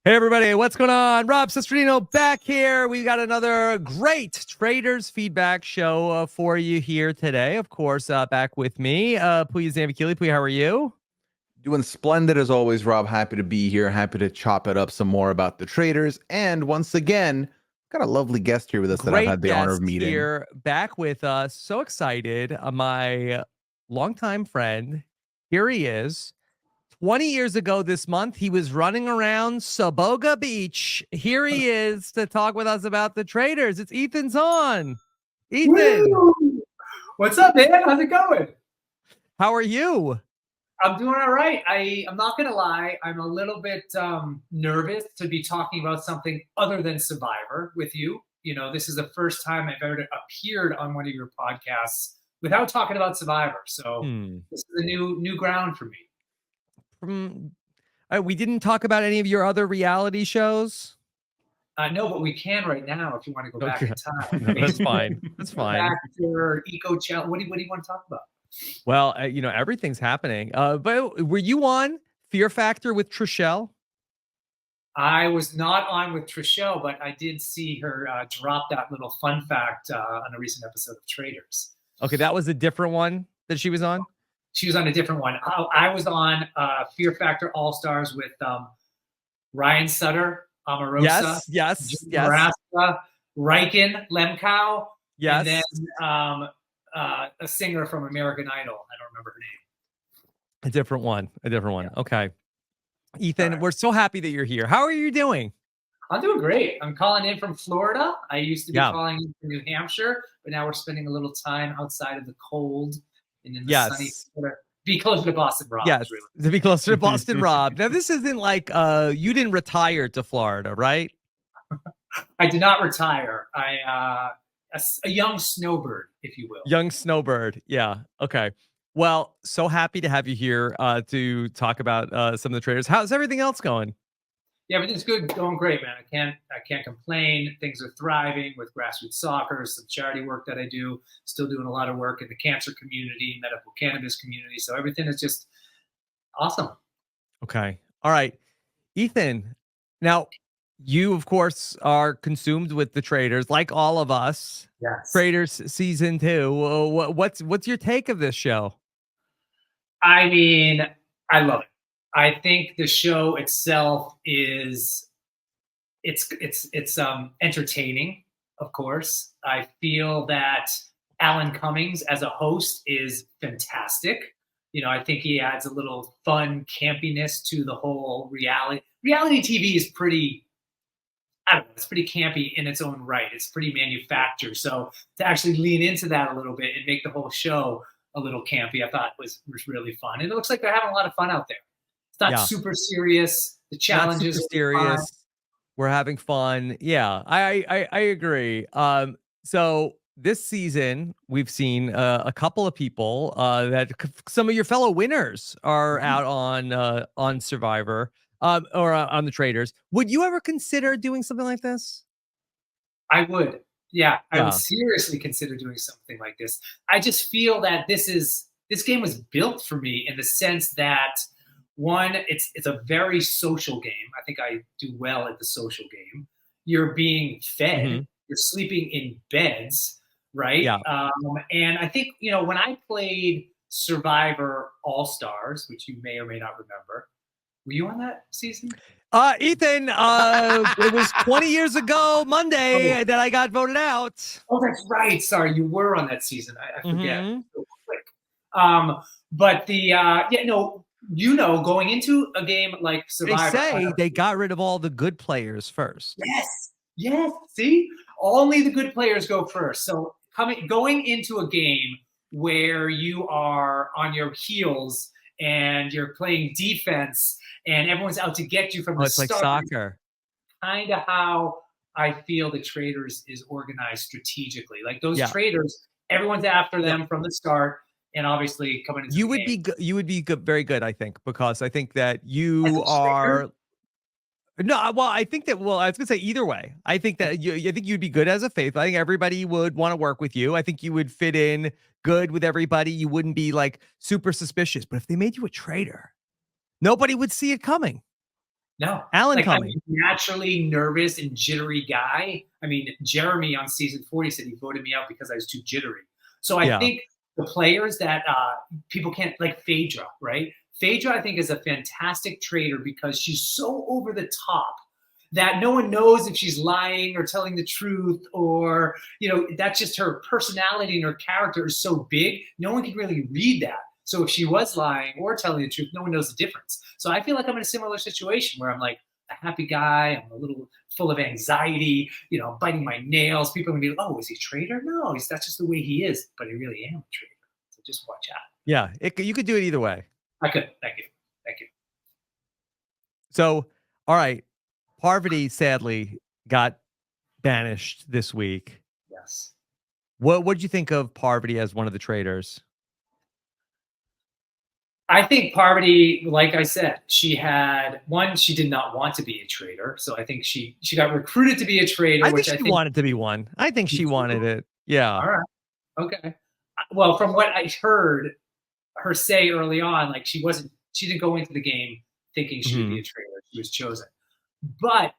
Hey everybody, what's going on? Rob Cesternino back here. We got another great Traitors feedback show for you here today. Of course, back with me, Pooya Zambakili. Pooya, how are you? Doing splendid as always, Rob. Happy to be here. Happy to chop it up some more about the Traitors. And once again, got a lovely guest here with us that I've Great had the honor of guest meeting. here, back with us. So excited. My longtime friend, here he is. 20 years ago this month, he was running around Saboga Beach. Here he is to talk with us about the Traitors. It's Ethan Zohn. Ethan, Woo! What's up, man? How's it going? how are you? I'm doing all right. I'm not gonna lie. I'm a little bit nervous to be talking about something other than Survivor with you. You know, this is the first time I've ever appeared on one of your podcasts without talking about Survivor. So this is a new ground for me. We didn't talk about any of your other reality shows. No, but we can right now if you want to go back in time. No, that's fine. That's fine. Back to Eco Challenge. What do you want to talk about? Well, everything's happening. But were you on Fear Factor with Trishelle? I was not on with Trishelle, but I did see her drop that little fun fact on a recent episode of Traitors. Okay, that was a different one that she was on? She was on a different one. I was on Fear Factor All-Stars with Ryan Sutter, Omarosa, yes. Nebraska, Riken, Lemkow, Yes. and then a singer from American Idol. I don't remember her name. A different one. Yeah. Okay. Ethan, right. We're so happy that you're here. How are you doing? I'm doing great. I'm calling in from Florida. I used to be calling in from New Hampshire, but now we're spending a little time outside of the cold and in the sunny Florida. Be closer to Boston, Rob. Yes, really. to be closer to Boston, Rob. Now, this isn't like you didn't retire to Florida, right? I did not retire. A young snowbird, if you will. Young snowbird. Yeah. Okay. Well, so happy to have you here to talk about some of the Traitors. How's everything else going? Yeah, everything's good, going great, man. I can't complain. Things are thriving with grassroots soccer, some charity work that I do. Still doing a lot of work in the cancer community, medical cannabis community. So everything is just awesome. Okay. All right, Ethan. Now, you of course are consumed with the Traitors, like all of us. Yes. Traitors season 2. What's your take of this show? I mean, I love it. I think the show itself is it's entertaining, of course. I feel that Alan Cummings as a host is fantastic. You know, I think he adds a little fun campiness to the whole reality. Reality TV is pretty, I don't know, it's pretty campy in its own right. It's pretty manufactured. So to actually lean into that a little bit and make the whole show a little campy, I thought was really fun. And it looks like they're having a lot of fun out there. It's not super serious. The challenges are serious. We're having fun. Yeah, I agree. So this season we've seen a couple of people that some of your fellow winners are out on Survivor or on the Traitors. Would you ever consider doing something like this? I would. Yeah, I would seriously consider doing something like this. I just feel that this game was built for me in the sense that, one, it's a very social game. I think I do well at the social game. You're being fed. You're sleeping in beds, right? Yeah. And I think, you know, when I played Survivor All-Stars, which you may or may not remember, were you on that season? Ethan, it was 20 years ago Monday that I got voted out. Oh, that's right. Sorry, you were on that season. I forget. So quick. But going into a game like Survivor, they say they got rid of all the good players first. Yes. See, only the good players go first. So going into a game where you are on your heels and you're playing defense and everyone's out to get you from the start. It's like soccer. Kind of how I feel the Traitors is organized strategically. Like those Traitors, everyone's after them from the start. And obviously coming into you would be very good, I think, because I think that you are. No, well, I think that. Well, I was gonna say either way. I think that I think you'd be good as a faith. I think everybody would want to work with you. I think you would fit in good with everybody. You wouldn't be like super suspicious. But if they made you a traitor, nobody would see it coming. No. Alan Like, I'm coming. a naturally nervous and jittery guy. I mean, Jeremy on season 40 said he voted me out because I was too jittery. So I Yeah. think the players that people can't, like Phaedra, right? Phaedra, I think, is a fantastic trader because she's so over the top that no one knows if she's lying or telling the truth, or, you know, that's just her personality, and her character is so big, no one can really read that. So if she was lying or telling the truth, no one knows the difference. So I feel like I'm in a similar situation where I'm like a happy guy, I'm a little full of anxiety, you know, biting my nails. People are gonna be like, oh, is he a traitor? No, that's just the way he is. But I really am a traitor. So just watch out. Yeah, you could do it either way. I could. Thank you. Thank you. So, all right, Parvati sadly got banished this week. Yes. What'd you think of Parvati as one of the traitors? I think Parvati, like I said, she did not want to be a traitor. So I think she got recruited to be a traitor, I think which she wanted to be one. I think she wanted it. Yeah. All right. Okay. Well, from what I heard her say early on, like she didn't go into the game thinking she would be a traitor. She was chosen. But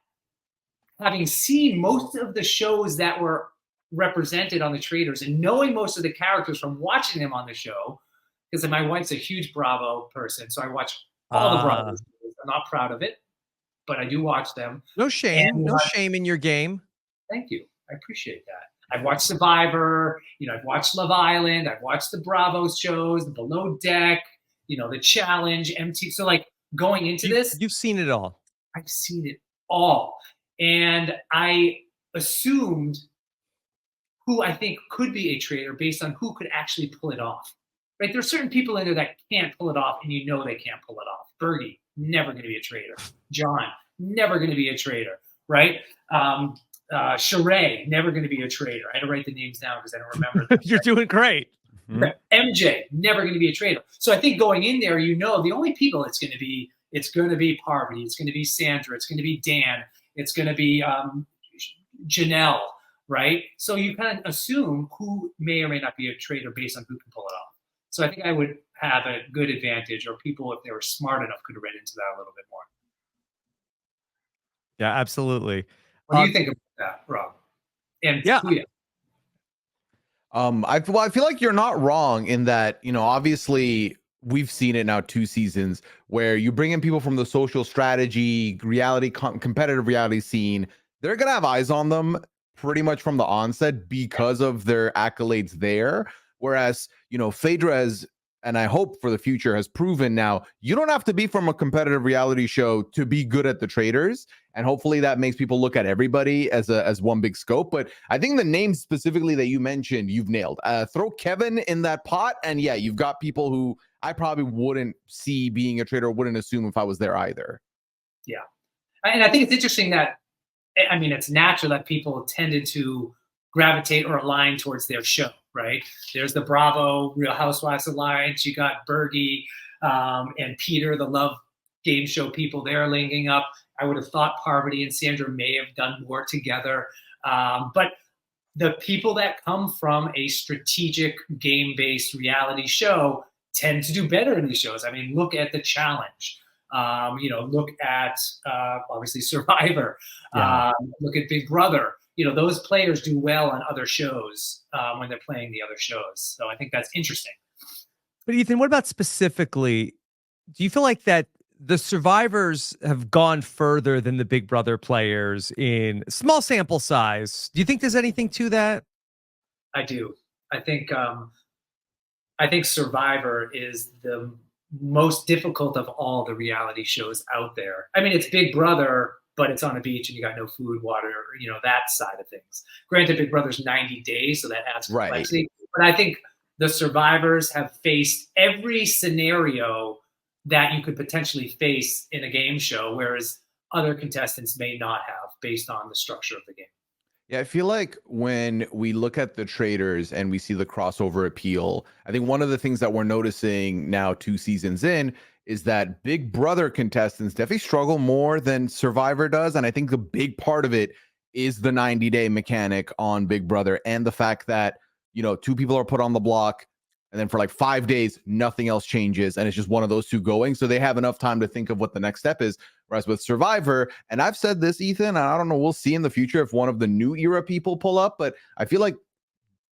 having seen most of the shows that were represented on the traitors and knowing most of the characters from watching them on the show, because my wife's a huge Bravo person, so I watch all the Bravo shows. I'm not proud of it, but I do watch them. No shame. No shame in your game. Thank you. I appreciate that. I've watched Survivor, you know, I've watched Love Island, I've watched the Bravo shows, the Below Deck, you know, the Challenge, MTV. So like going into this, you've seen it all. I've seen it all. And I assumed who I think could be a traitor based on who could actually pull it off. Right? There's certain people in there that can't pull it off, and you know they can't pull it off. Bergie, never going to be a traitor. John, never going to be a traitor. Right? Sheree, never going to be a traitor. I had to write the names down because I don't remember. You're doing great. MJ, never going to be a traitor. So I think going in there, you know, the only people it's going to be Parvati, it's going to be Sandra, it's going to be Dan, it's going to be Janelle, right? So you kind of assume who may or may not be a traitor based on who can pull it off. So I think I would have a good advantage, or people, if they were smart enough, could have read into that a little bit more. Yeah, absolutely. What do you think about that, Rob? And yeah. Pooya? I feel like you're not wrong in that, you know, obviously we've seen it now 2 seasons where you bring in people from the social strategy, reality, competitive reality scene. They're going to have eyes on them pretty much from the onset because of their accolades there. Whereas, you know, Phaedra has, and I hope for the future, has proven now you don't have to be from a competitive reality show to be good at the traitors. And hopefully that makes people look at everybody as one big scope. But I think the names specifically that you mentioned, you've nailed. Throw Kevin in that pot, and yeah, you've got people who I probably wouldn't see being a traitor, wouldn't assume if I was there either. Yeah. And I think it's interesting that, I mean, it's natural that people tended to gravitate or align towards their show, right? There's the Bravo Real Housewives Alliance. You got Bergie and Peter, the love game show people. They're linking up. I would have thought Parvati and Sandra may have done more together. But the people that come from a strategic game-based reality show tend to do better in these shows. I mean, look at The Challenge. You know, look at obviously Survivor. Yeah. Look at Big Brother. You know, those players do well on other shows when they're playing the other shows. So I think that's interesting. But Ethan, what about specifically, do you feel like that the survivors have gone further than the Big Brother players in small sample size? Do you think there's anything to that? I do. I think Survivor is the most difficult of all the reality shows out there. I mean, it's Big Brother, but it's on a beach and you got no food, water, you know, that side of things. Granted, Big Brother's 90 days, so that adds complexity. Right. But I think the survivors have faced every scenario that you could potentially face in a game show, whereas other contestants may not have based on the structure of the game. Yeah, I feel like when we look at the traitors and we see the crossover appeal, I think one of the things that we're noticing now 2 seasons in is that Big Brother contestants definitely struggle more than Survivor does. And I think the big part of it is the 90-day mechanic on Big Brother and the fact that, you know, 2 people are put on the block. And then for like 5 days, nothing else changes. And it's just one of those two going. So they have enough time to think of what the next step is. Whereas with Survivor, and I've said this, Ethan, and I don't know, we'll see in the future if one of the new era people pull up, but I feel like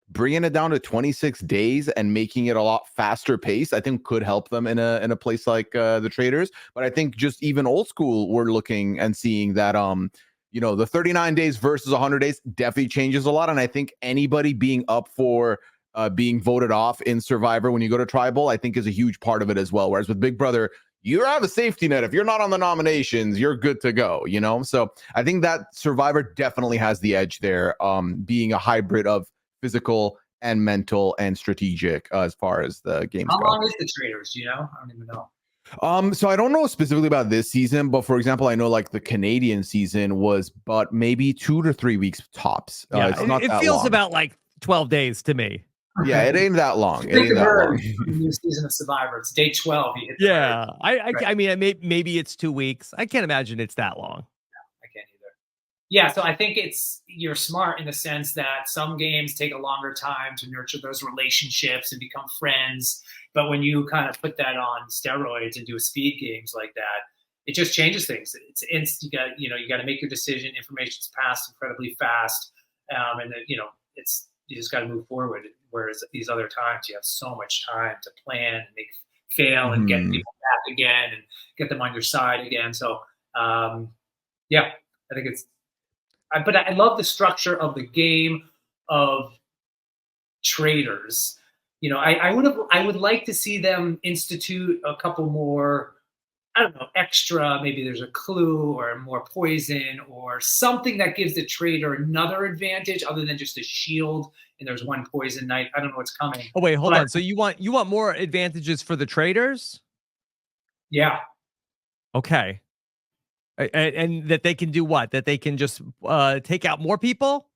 bringing it down to 26 days and making it a lot faster pace, I think could help them in a place like the Traitors. But I think just even old school, we're looking and seeing that the 39 days versus 100 days definitely changes a lot. And I think anybody being up for being voted off in Survivor when you go to Tribal, I think is a huge part of it as well. Whereas with Big Brother, you have a safety net. If you're not on the nominations, you're good to go, So I think that Survivor definitely has the edge there, being a hybrid of physical and mental and strategic as far as the games How go. long is the Traitors? Do you know? I don't even know. So I don't know specifically about this season, but for example, I know like the Canadian season was but maybe 2 to 3 weeks tops. Yeah, it's not it that feels long. about like 12 days to me. Yeah, it ain't that long. It Think ain't of that her long. in the new season of Survivor. It's day 12. You hit the Yeah, herd. I mean, maybe it's 2 weeks. I can't imagine it's that long. I can't either. Yeah, so I think you're smart in the sense that some games take a longer time to nurture those relationships and become friends. But when you kind of put that on steroids and do speed games like that, it just changes things. It's you got to make your decision. Information's passed incredibly fast, and then, you just got to move forward. Whereas these other times, you have so much time to plan and fail and get people back again and get them on your side again. So, yeah, I think but I love the structure of the game of Traitors. I would like to see them institute a couple more, I don't know, extra, maybe there's a clue or more poison or something that gives the traitor another advantage other than just a shield and there's one poison night. I don't know what's coming. Oh wait, hold on. So you want more advantages for the Traitors? Yeah. Okay. And that they can do what? That they can just take out more people?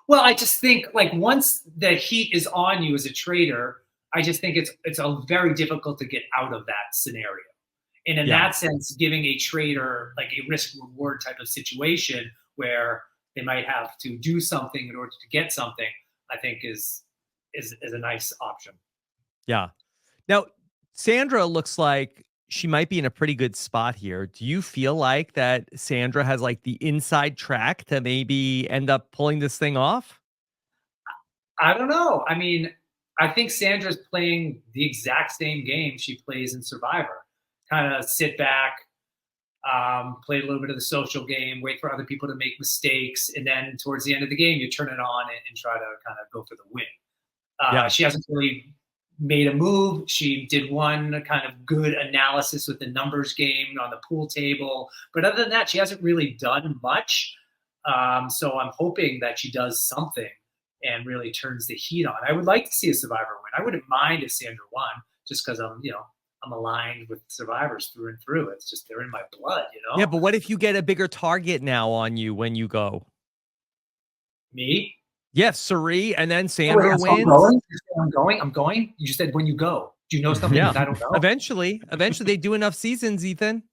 Well, I just think like once the heat is on you as a traitor, I just think it's a very difficult to get out of that scenario. And in that sense, giving a traitor like a risk reward type of situation where they might have to do something in order to get something, I think is a nice option. Yeah. Now, Sandra looks like she might be in a pretty good spot here. Do you feel like that Sandra has like the inside track to maybe end up pulling this thing off? I don't know. I mean, I think Sandra's playing the exact same game she plays in Survivor. Kind of sit back, play a little bit of the social game, wait for other people to make mistakes, and then towards the end of the game, you turn it on and try to kind of go for the win. She hasn't really made a move. She did one kind of good analysis with the numbers game on the pool table. But other than that, she hasn't really done much. So I'm hoping that she does something and really turns the heat on. I would like to see a Survivor win. I wouldn't mind if Sandra won just because I'm aligned with survivors through and through. It's just they're in my blood, Yeah, but what if you get a bigger target now on you when you go? Me? Yes, Suri, and then Sandra wins. I'm going. You just said when you go. Do you know something that I don't know? Eventually they do enough seasons, Ethan.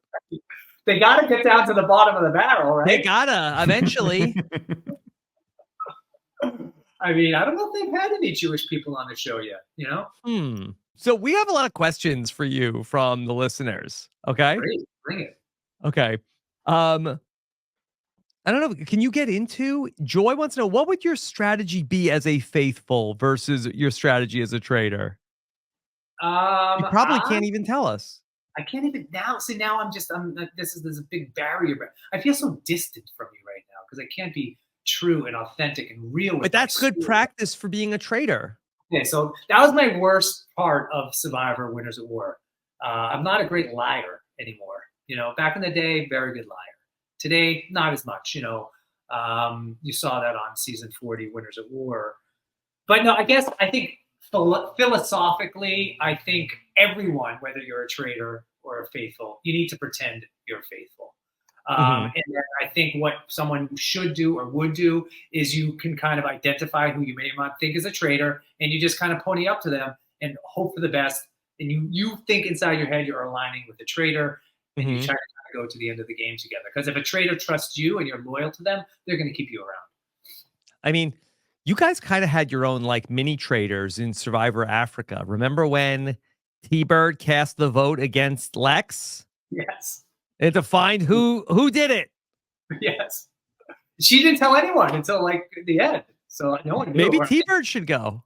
They got to get down to the bottom of the barrel, right? They gotta eventually. I mean, I don't know if they've had any Jewish people on the show yet, So we have a lot of questions for you from the listeners. Okay. Great. Bring it. Okay. I don't know. Can you get into Joy wants to know what would your strategy be as a faithful versus your strategy as a traitor? You probably can't even tell us. I can't even now. See, now there's a big barrier. But I feel so distant from you right now because I can't be true and authentic and real. But that's good practice for being a traitor. Okay, so that was my worst part of Survivor Winners at War. I'm not a great liar anymore. Back in the day, very good liar. Today, not as much. You saw that on season 40, Winners at War. But no, I think philosophically, I think everyone, whether you're a traitor or a faithful, you need to pretend you're faithful. And then I think what someone should do or would do is you can kind of identify who you may not think is a traitor, and you just kind of pony up to them and hope for the best. And you think inside your head you're aligning with the traitor, and you try to kind of go to the end of the game together. Because if a traitor trusts you and you're loyal to them, they're going to keep you around. I mean, You guys kind of had your own like mini traders in Survivor Africa. Remember when T-Bird cast the vote against Lex? Yes. And to find who did it. Yes. She didn't tell anyone until like the end. So no one knew. Maybe Right? T-Bird should go.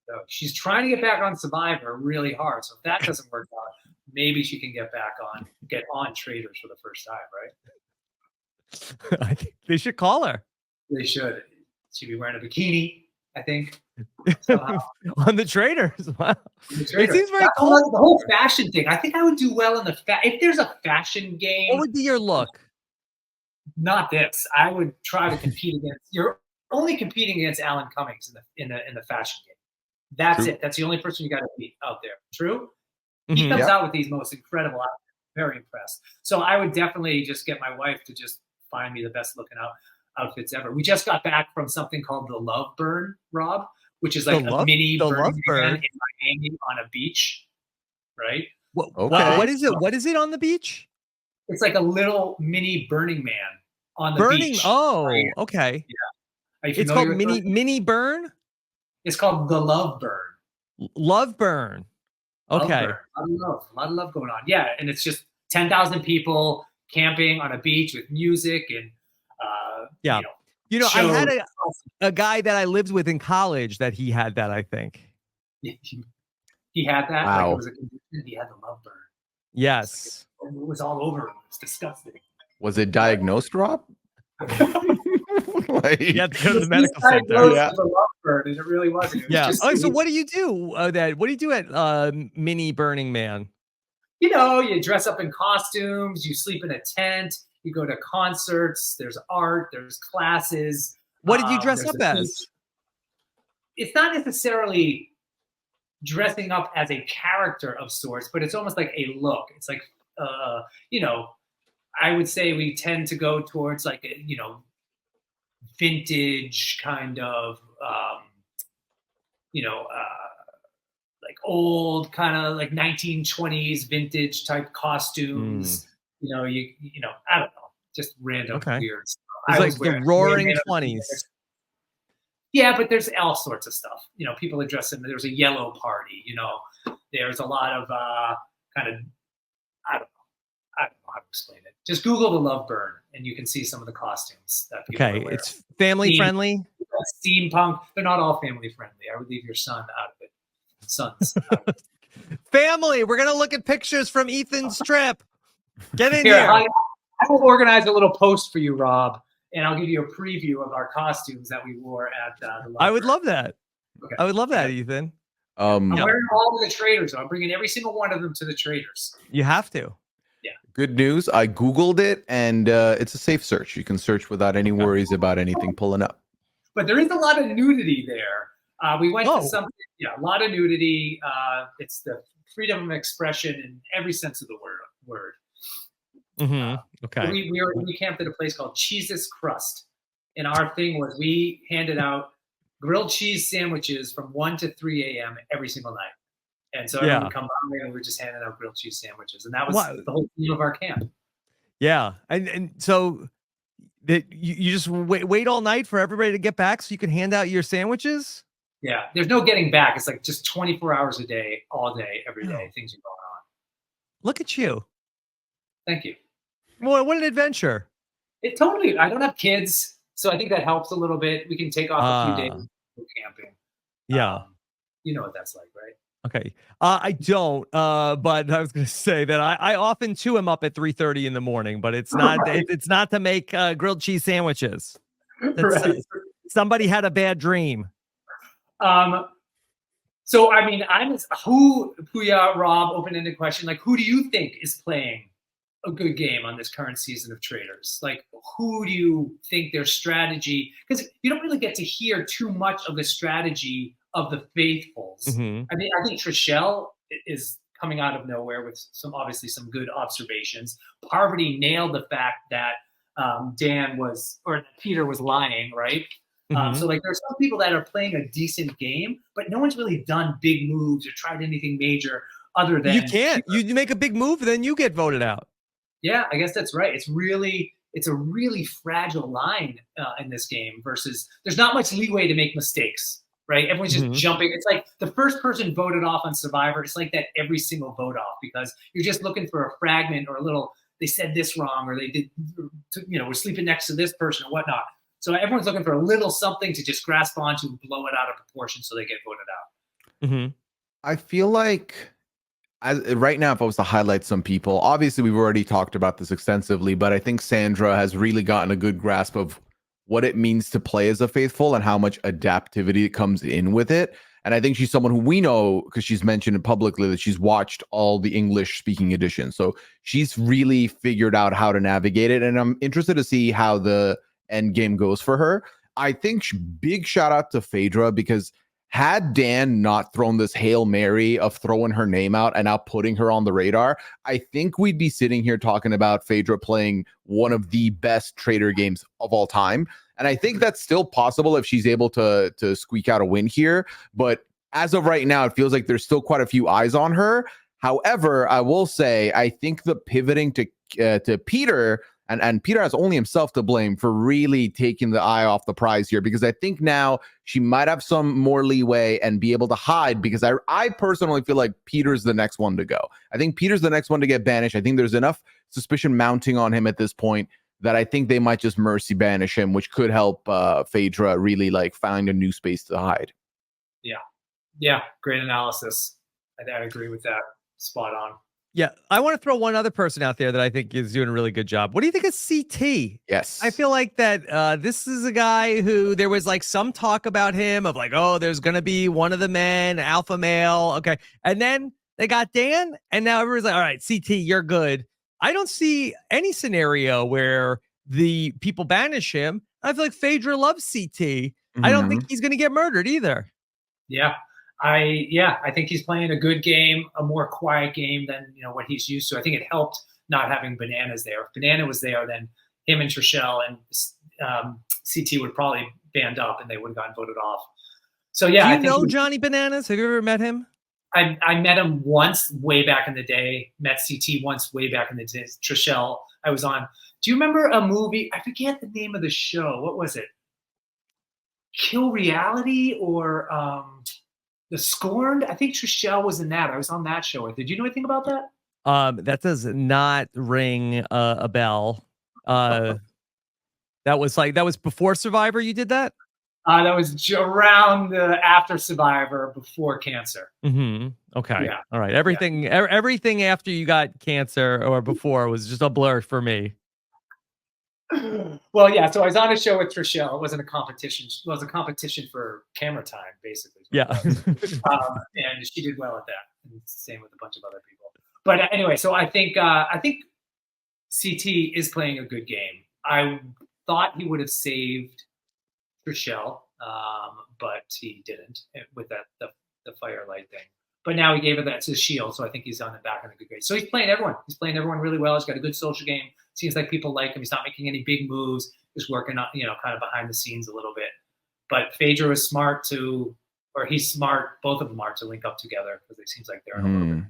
So she's trying to get back on Survivor really hard. So if that doesn't work out, maybe she can get on Traitors for the first time, right? I think they should call her. They should. She'd be wearing a bikini, I think. On the Traitors. Wow. It seems very cool. cool. The whole fashion thing. I think I would do well in if there's a fashion game. What would be your look? Not this. I would try to compete against. You're only competing against Alan Cummings in the fashion game. That's True. it. That's the only person you got to beat out there. True. Mhm. He comes out with these most incredible outfits. Very impressed. So I would definitely just get my wife to just find me the best looking outfits ever. We just got back from something called the Love Burn, Rob, which is like a mini Burning Man in Miami on a beach, right? What is it? What is it on the beach? It's like a little mini Burning Man on the beach. Oh, right? okay. Yeah. It's called mini burn. It's called the Love Burn. Love Burn. Okay. Love Burn. A lot of love going on. Yeah, and it's just 10,000 people camping on a beach with music and yeah. You know, I had a guy that I lived with in college that he had that, I think. He had that. Wow. Like it was a condition. He had the Love Burn. Yes. It was all over him. It's disgusting. Was it diagnosed, Rob? Like, You have to go to the medical center. Yeah. The Love Burn, and it really wasn't. It was just, so what do you do? What do you do at Mini Burning Man? You know, you dress up in costumes. You sleep in a tent. You go to concerts. There's art. There's classes. What did you dress up as? Beach. It's not necessarily dressing up as a character of sorts, but it's almost like a look. It's like, you know, I would say we tend to go towards like, you know, vintage kind of, you know, like old kind of like 1920s vintage type costumes. You know, you know, I don't know, just random weird stuff. It's like the roaring 20s. Yeah, but there's all sorts of stuff. You know, people are dressing. There's a yellow party. You know, there's a lot of kind of, I don't know how to explain it. Just Google the Love Burn, and you can see some of the costumes that people are wearing. It's family friendly. Steampunk. They're not all family friendly. I would leave your son out of it. Sons. Family. We're gonna look at pictures from Ethan's trip. Get in here. here. I will organize a little post for you, Rob, and I'll give you a preview of our costumes that we wore at the Love I would Burn. love that. Okay. I would love that, Ethan. I'm wearing all of the Traitors. I'm bringing every single one of them to the Traitors. You have to. Yeah. Good news. I Googled it, and it's a safe search. You can search without any worries about anything pulling up. But there is a lot of nudity there. We went to something, a lot of nudity. It's the freedom of expression in every sense of the word. Okay. We camped at a place called Cheese's Crust, and our thing was we handed out grilled cheese sandwiches from 1 to 3 a.m. every single night, and so everyone would come by and we were just handing out grilled cheese sandwiches, and that was the whole theme of our camp. Yeah, and so that you just wait all night for everybody to get back so you can hand out your sandwiches. Yeah, there's no getting back. It's like just 24 hours a day, all day, every day. Things are going on. Look at you. Thank you. What an adventure. It totally. I don't have kids, so I think that helps a little bit. We can take off a few days for camping. Yeah. You know what that's like, right? Okay. I don't, but I was going to say that I often too am up at 3:30 in the morning, but it's not, it's not to make grilled cheese sandwiches. Somebody had a bad dream. So, I mean, Pooya, Rob, open-ended question. Like, who do you think is playing a good game on this current season of Traitors? Like, who do you think their strategy, because you don't really get to hear too much of the strategy of the faithfuls. Mm-hmm. I mean, I think Trishelle is coming out of nowhere with obviously some good observations. Parvati nailed the fact that Peter was lying, right? Mm-hmm. So like there's some people that are playing a decent game, but no one's really done big moves or tried anything major other than you can't. You make a big move, then you get voted out. Yeah, I guess that's right. It's really it's a really fragile line in this game versus there's not much leeway to make mistakes, right? Everyone's just jumping. It's like the first person voted off on Survivor. It's like that every single vote off because you're just looking for a fragment or a little, they said this wrong or they did, we're sleeping next to this person or whatnot. So everyone's looking for a little something to just grasp onto and blow it out of proportion so they get voted out. I feel like right now, if I was to highlight some people, obviously we've already talked about this extensively, but I think Sandra has really gotten a good grasp of what it means to play as a faithful and how much adaptivity comes in with it. And I think she's someone who we know because she's mentioned it publicly that she's watched all the English speaking editions. So she's really figured out how to navigate it. And I'm interested to see how the end game goes for her. I think big shout out to Phaedra because had Dan not thrown this Hail Mary of throwing her name out and now putting her on the radar, I think we'd be sitting here talking about Phaedra playing one of the best Traitor games of all time. And I think that's still possible if she's able to squeak out a win here. But as of right now, it feels like there's still quite a few eyes on her. However, I will say, I think the pivoting to Peter, and Peter has only himself to blame for really taking the eye off the prize here, because I think now she might have some more leeway and be able to hide, because I personally feel like Peter's the next one to go. I think Peter's the next one to get banished. I think there's enough suspicion mounting on him at this point that I think they might just mercy banish him, which could help Phaedra really like find a new space to hide. Yeah, great analysis. I agree with that. Spot on. Yeah, I want to throw one other person out there that I think is doing a really good job. What do you think of CT? Yes. I feel like that this is a guy who there was like some talk about him of like, oh, there's going to be one of the men, alpha male. Okay. And then they got Dan and now everyone's like, all right, CT, you're good. I don't see any scenario where the people banish him. I feel like Phaedra loves CT. I don't think he's going to get murdered either. Yeah. I think he's playing a good game, a more quiet game than what he's used to. I think it helped not having Bananas there. If Banana was there, then him and Trishelle and CT would probably band up and they would have gotten voted off. So yeah, I think know Johnny Bananas? Have you ever met him? I met him once way back in the day. Met CT once way back in the day. Trishelle, I was on. Do you remember a movie? I forget the name of the show. What was it? Kill Reality or The Scorned? I think Trishelle was in that. I was on that show. Did you know anything about that? That does not ring a bell. That was before Survivor. You did that? That was around after Survivor, before cancer. Okay. Yeah. All right. Everything after you got cancer or before was just a blur for me. Well, yeah. So I was on a show with Trishelle. It wasn't a competition. It was a competition for camera time, basically. Yeah. And she did well at that. And same with a bunch of other people. But anyway, so I think CT is playing a good game. I thought he would have saved Trishelle, but he didn't with the firelight thing. But now he gave her that to shield, so I think he's on it back in a good grade. So he's playing everyone. He's playing everyone really well. He's got a good social game. Seems like people like him. He's not making any big moves. Just working on, kind of behind the scenes a little bit. But Phaedra is smart he's smart. Both of them are to link up together because it seems like they're in a little bit.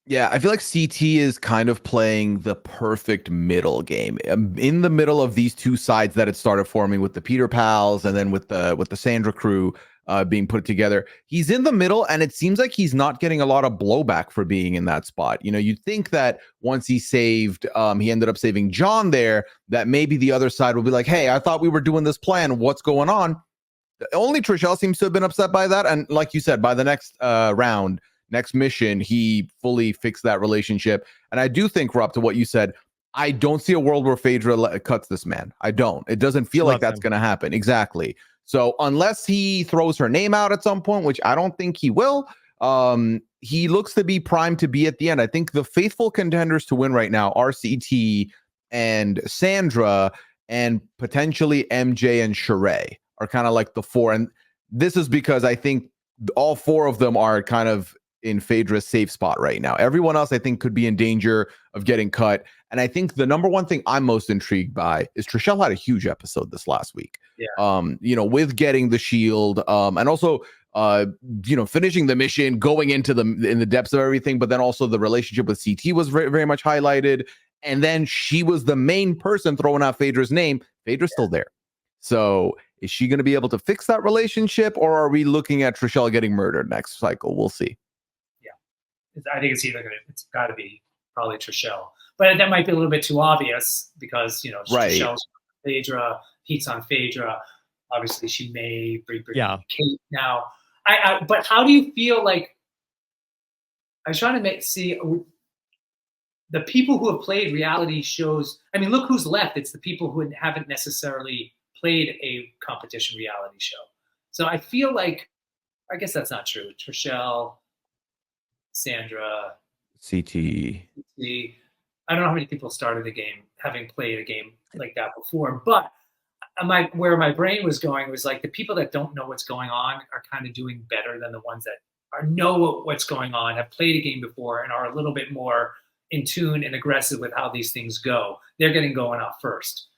Yeah, I feel like CT is kind of playing the perfect middle game. In the middle of these two sides that it started forming with the Peter Pals and then with the Sandra crew being put together. He's in the middle, and it seems like he's not getting a lot of blowback for being in that spot. You'd think that once he ended up saving John there, that maybe the other side will be like, hey, I thought we were doing this plan. What's going on? Only Trishelle seems to have been upset by that. And like you said, by the next next mission, he fully fixed that relationship. And I do think, Rob, to what you said, I don't see a world where Phaedra cuts this man. I don't. It doesn't feel like that's going to happen. Exactly. So unless he throws her name out at some point, which I don't think he will, he looks to be primed to be at the end. I think the faithful contenders to win right now are CT and Sandra, and potentially MJ and Sheree are kind of like the four. And this is because I think all four of them are kind of in Phaedra's safe spot right now. Everyone else, I think, could be in danger of getting cut. And I think the number one thing I'm most intrigued by is Trishelle had a huge episode this last week. Yeah. With getting the shield, and also finishing the mission, going into in the depths of everything, but then also the relationship with CT was very, very much highlighted. And then she was the main person throwing out Phaedra's name. Phaedra's still there. So is she going to be able to fix that relationship, or are we looking at Trishelle getting murdered next cycle? We'll see. Yeah. I think it's got to be probably Trishelle. But that might be a little bit too obvious because, Right. Trishelle's on Phaedra, Pete's on Phaedra. Obviously, she may bring Kate now. But how do you feel like, I was trying to see the people who have played reality shows. I mean, look who's left. It's the people who haven't necessarily played a competition reality show. So I feel like, I guess that's not true. Trishelle, Sandra, CT. I don't know how many people started the game having played a game like that before, but where my brain was going was like the people that don't know what's going on are kind of doing better than the ones that know what's going on, have played a game before, and are a little bit more in tune and aggressive with how these things go. They're getting going out first.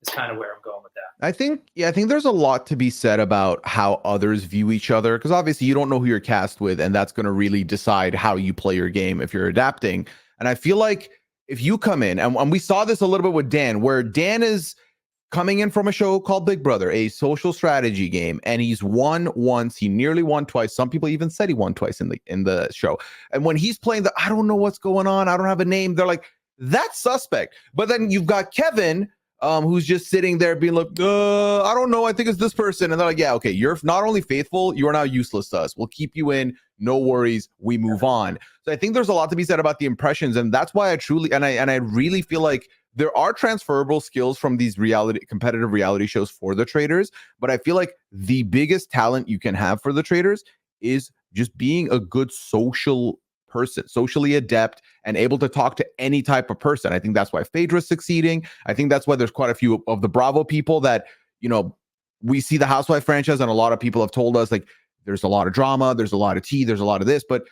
Is kind of where I'm going with that. I think there's a lot to be said about how others view each other, because obviously you don't know who you're cast with, and that's going to really decide how you play your game if you're adapting. And I feel like if you come in, and we saw this a little bit with Dan, where Dan is coming in from a show called Big Brother, a social strategy game, and he's won once, he nearly won twice. Some people even said he won twice in the show. And when he's playing I don't know what's going on, I don't have a name, they're like, that's suspect. But then you've got Kevin, who's just sitting there being like, I don't know, I think it's this person. And they're like, yeah, okay, you're not only faithful, you are now useless to us. We'll keep you in, no worries, we move on. So I think there's a lot to be said about the impressions, and that's why I really feel like there are transferable skills from these competitive reality shows for the Traitors, but I feel like the biggest talent you can have for the Traitors is just being a good social person, socially adept, and able to talk to any type of person. I think that's why Phaedra's succeeding. I think that's why there's quite a few of the Bravo people that, we see the Housewife franchise, and a lot of people have told us, like, there's a lot of drama, there's a lot of tea, there's a lot of this, but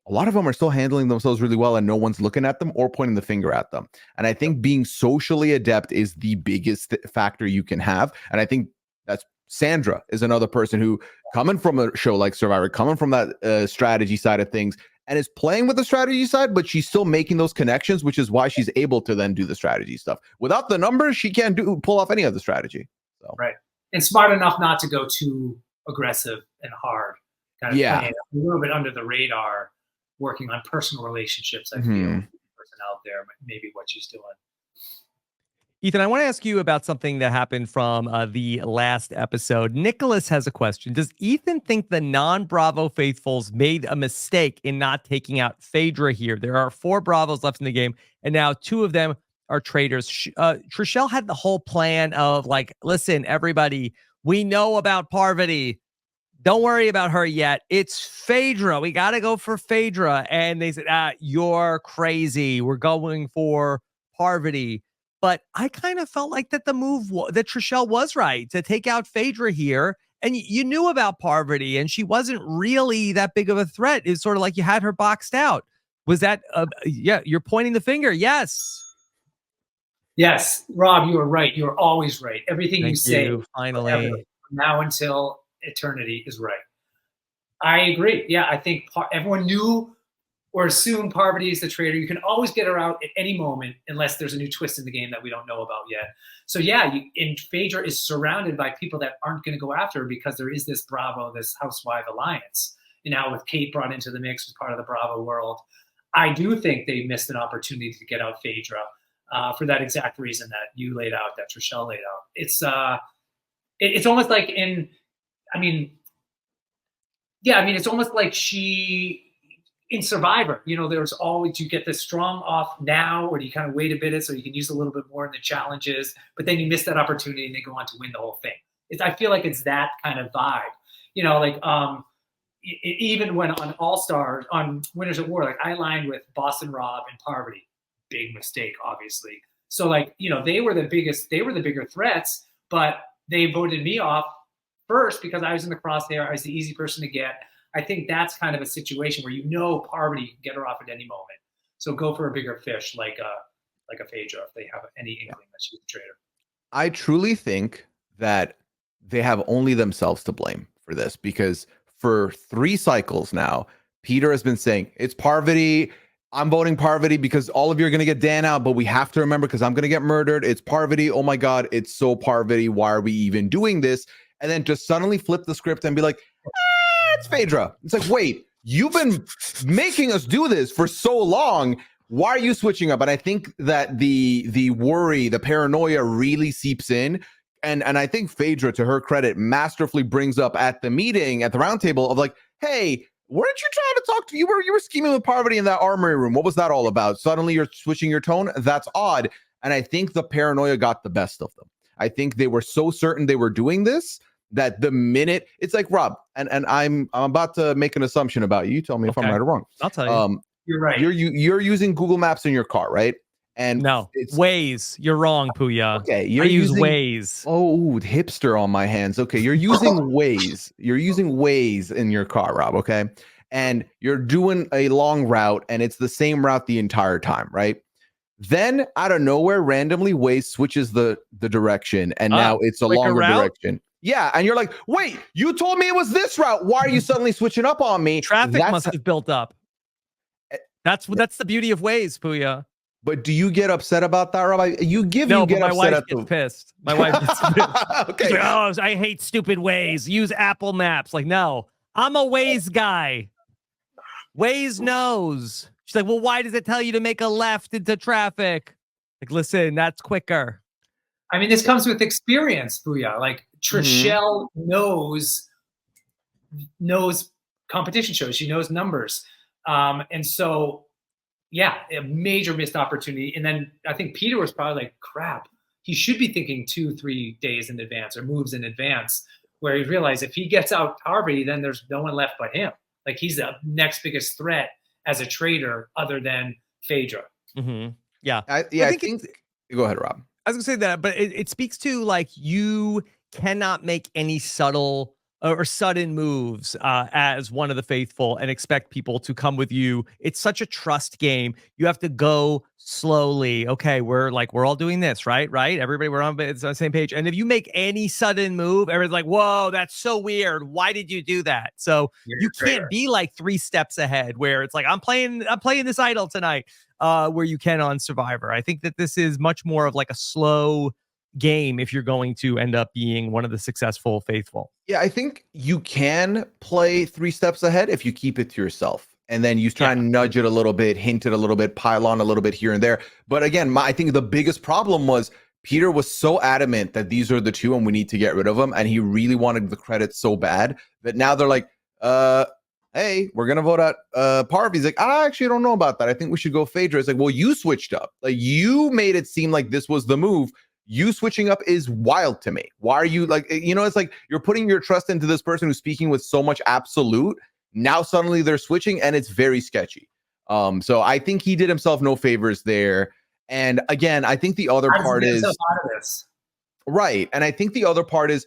a lot of them are still handling themselves really well, and no one's looking at them or pointing the finger at them. And I think being socially adept is the biggest factor you can have. And I think that's Sandra is another person who, coming from a show like Survivor, coming from that strategy side of things, and is playing with the strategy side, but she's still making those connections, which is why she's able to then do the strategy stuff. Without the numbers, she can't pull off any of the strategy. So. Right. And smart enough not to go too aggressive and hard. Kind of playing a little bit under the radar, working on personal relationships. I feel person out there, maybe what she's doing. Ethan, I want to ask you about something that happened from the last episode. Nicholas has a question. Does Ethan think the non-Bravo faithfuls made a mistake in not taking out Phaedra here? There are 4 Bravos left in the game, and now 2 of them are traitors. Trishelle had the whole plan of like, listen, everybody, we know about Parvati. Don't worry about her yet. It's Phaedra. We got to go for Phaedra. And they said, you're crazy. We're going for Parvati. But I kind of felt like that the move that Trishelle was right to take out Phaedra here. And you knew about Parvati, and she wasn't really that big of a threat. It's sort of like you had her boxed out. Was that, you're pointing the finger. Yes. Yes, Rob, you are right. You are always right. Everything you say, finally, forever, from now until eternity, is right. I agree. Yeah, I think everyone knew or assumed Parvati is the traitor. You can always get her out at any moment unless there's a new twist in the game that we don't know about yet. So yeah, and Phaedra is surrounded by people that aren't going to go after her because there is this Bravo, this housewife alliance. And now with Kate brought into the mix as part of the Bravo world, I do think they missed an opportunity to get out Phaedra for that exact reason that you laid out, that Trishelle laid out. It's almost like it's almost like she, in Survivor, there's always, you get this strong off now, or do you kind of wait a bit so you can use a little bit more in the challenges, but then you miss that opportunity and they go on to win the whole thing. I feel like it's that kind of vibe, even when on All Stars, on Winners at War, like I aligned with Boston Rob and Parvati, big mistake, obviously. So they were the bigger threats, but they voted me off first because I was in the crosshair. I was the easy person to get. I think that's kind of a situation where Parvati can get her off at any moment. So go for a bigger fish like a Phaedra if they have any inkling that she's a traitor. I truly think that they have only themselves to blame for this, because for 3 cycles now, Peter has been saying it's Parvati. I'm voting Parvati because all of you are going to get Dan out, but we have to remember because I'm going to get murdered. It's Parvati. Oh my God, it's so Parvati. Why are we even doing this? And then just suddenly flip the script and be like, it's Phaedra. It's like, wait, you've been making us do this for so long. Why are you switching up? And I think that the worry, the paranoia really seeps in. And I think Phaedra, to her credit, masterfully brings up at the meeting, at the roundtable of like, hey, weren't you trying to talk to you were scheming with Parvati in that armory room? What was that all about? Suddenly you're switching your tone. That's odd. And I think the paranoia got the best of them. I think they were so certain they were doing this that the minute it's like, Rob, and I'm about to make an assumption about you. You tell me if I'm right or wrong. I'll tell you. You're right. You're using Google Maps in your car, right? And no, it's Waze. You're wrong, Pooya. Okay, I use Waze. Oh, hipster on my hands. Okay, you're using Waze. You're using Waze in your car, Rob. Okay, and you're doing a long route, and it's the same route the entire time, right? Then out of nowhere, randomly, Waze switches the direction, and now it's a longer direction. Yeah, and you're like, wait, you told me it was this route. Why are you suddenly switching up on me? Traffic must have built up. That's the beauty of Waze, Pooya. But do you get upset about that, Rob? You get my upset wife at gets pissed. My wife gets pissed. Okay. She's like, oh, I hate stupid Waze. Use Apple Maps. Like, no, I'm a Waze guy. Waze knows. She's like, well, why does it tell you to make a left into traffic? Like, listen, that's quicker. I mean, this comes with experience, Pooya. Like, Trishelle knows competition shows. She knows numbers. And so, yeah, a major missed opportunity. And then I think Peter was probably like, crap, he should be thinking 2-3 days in advance or moves in advance, where he realized if he gets out Parvati, then there's no one left but him. Like, he's the next biggest threat as a traitor other than Phaedra. Yeah. I think go ahead, Rob. I was gonna say that, but it speaks to like you cannot make any subtle or sudden moves as one of the faithful and expect people to come with you. It's such a trust game. You have to go slowly. Okay, we're all doing this, right? Everybody, we're on the same page. And if you make any sudden move, everyone's like, whoa, that's so weird. Why did you do that? So you can't be like 3 steps ahead where it's like, I'm playing this idol tonight, where you can on Survivor. I think that this is much more of like a slow game if you're going to end up being one of the successful faithful. Yeah, I think you can play 3 steps ahead if you keep it to yourself. And then you try and nudge it a little bit, hint it a little bit, pile on a little bit here and there. But again, I think the biggest problem was Peter was so adamant that these are the two and we need to get rid of them. And he really wanted the credit so bad that now they're like, hey, we're going to vote out Parv. He's like, I actually don't know about that. I think we should go Phaedra. It's like, well, you switched up. Like, you made it seem like this was the move. You switching up is wild to me. Why are you like, it's like you're putting your trust into this person who's speaking with so much absolute. Now suddenly they're switching and it's very sketchy. So I think he did himself no favors there. And again, I think the other part is right. And I think the other part is,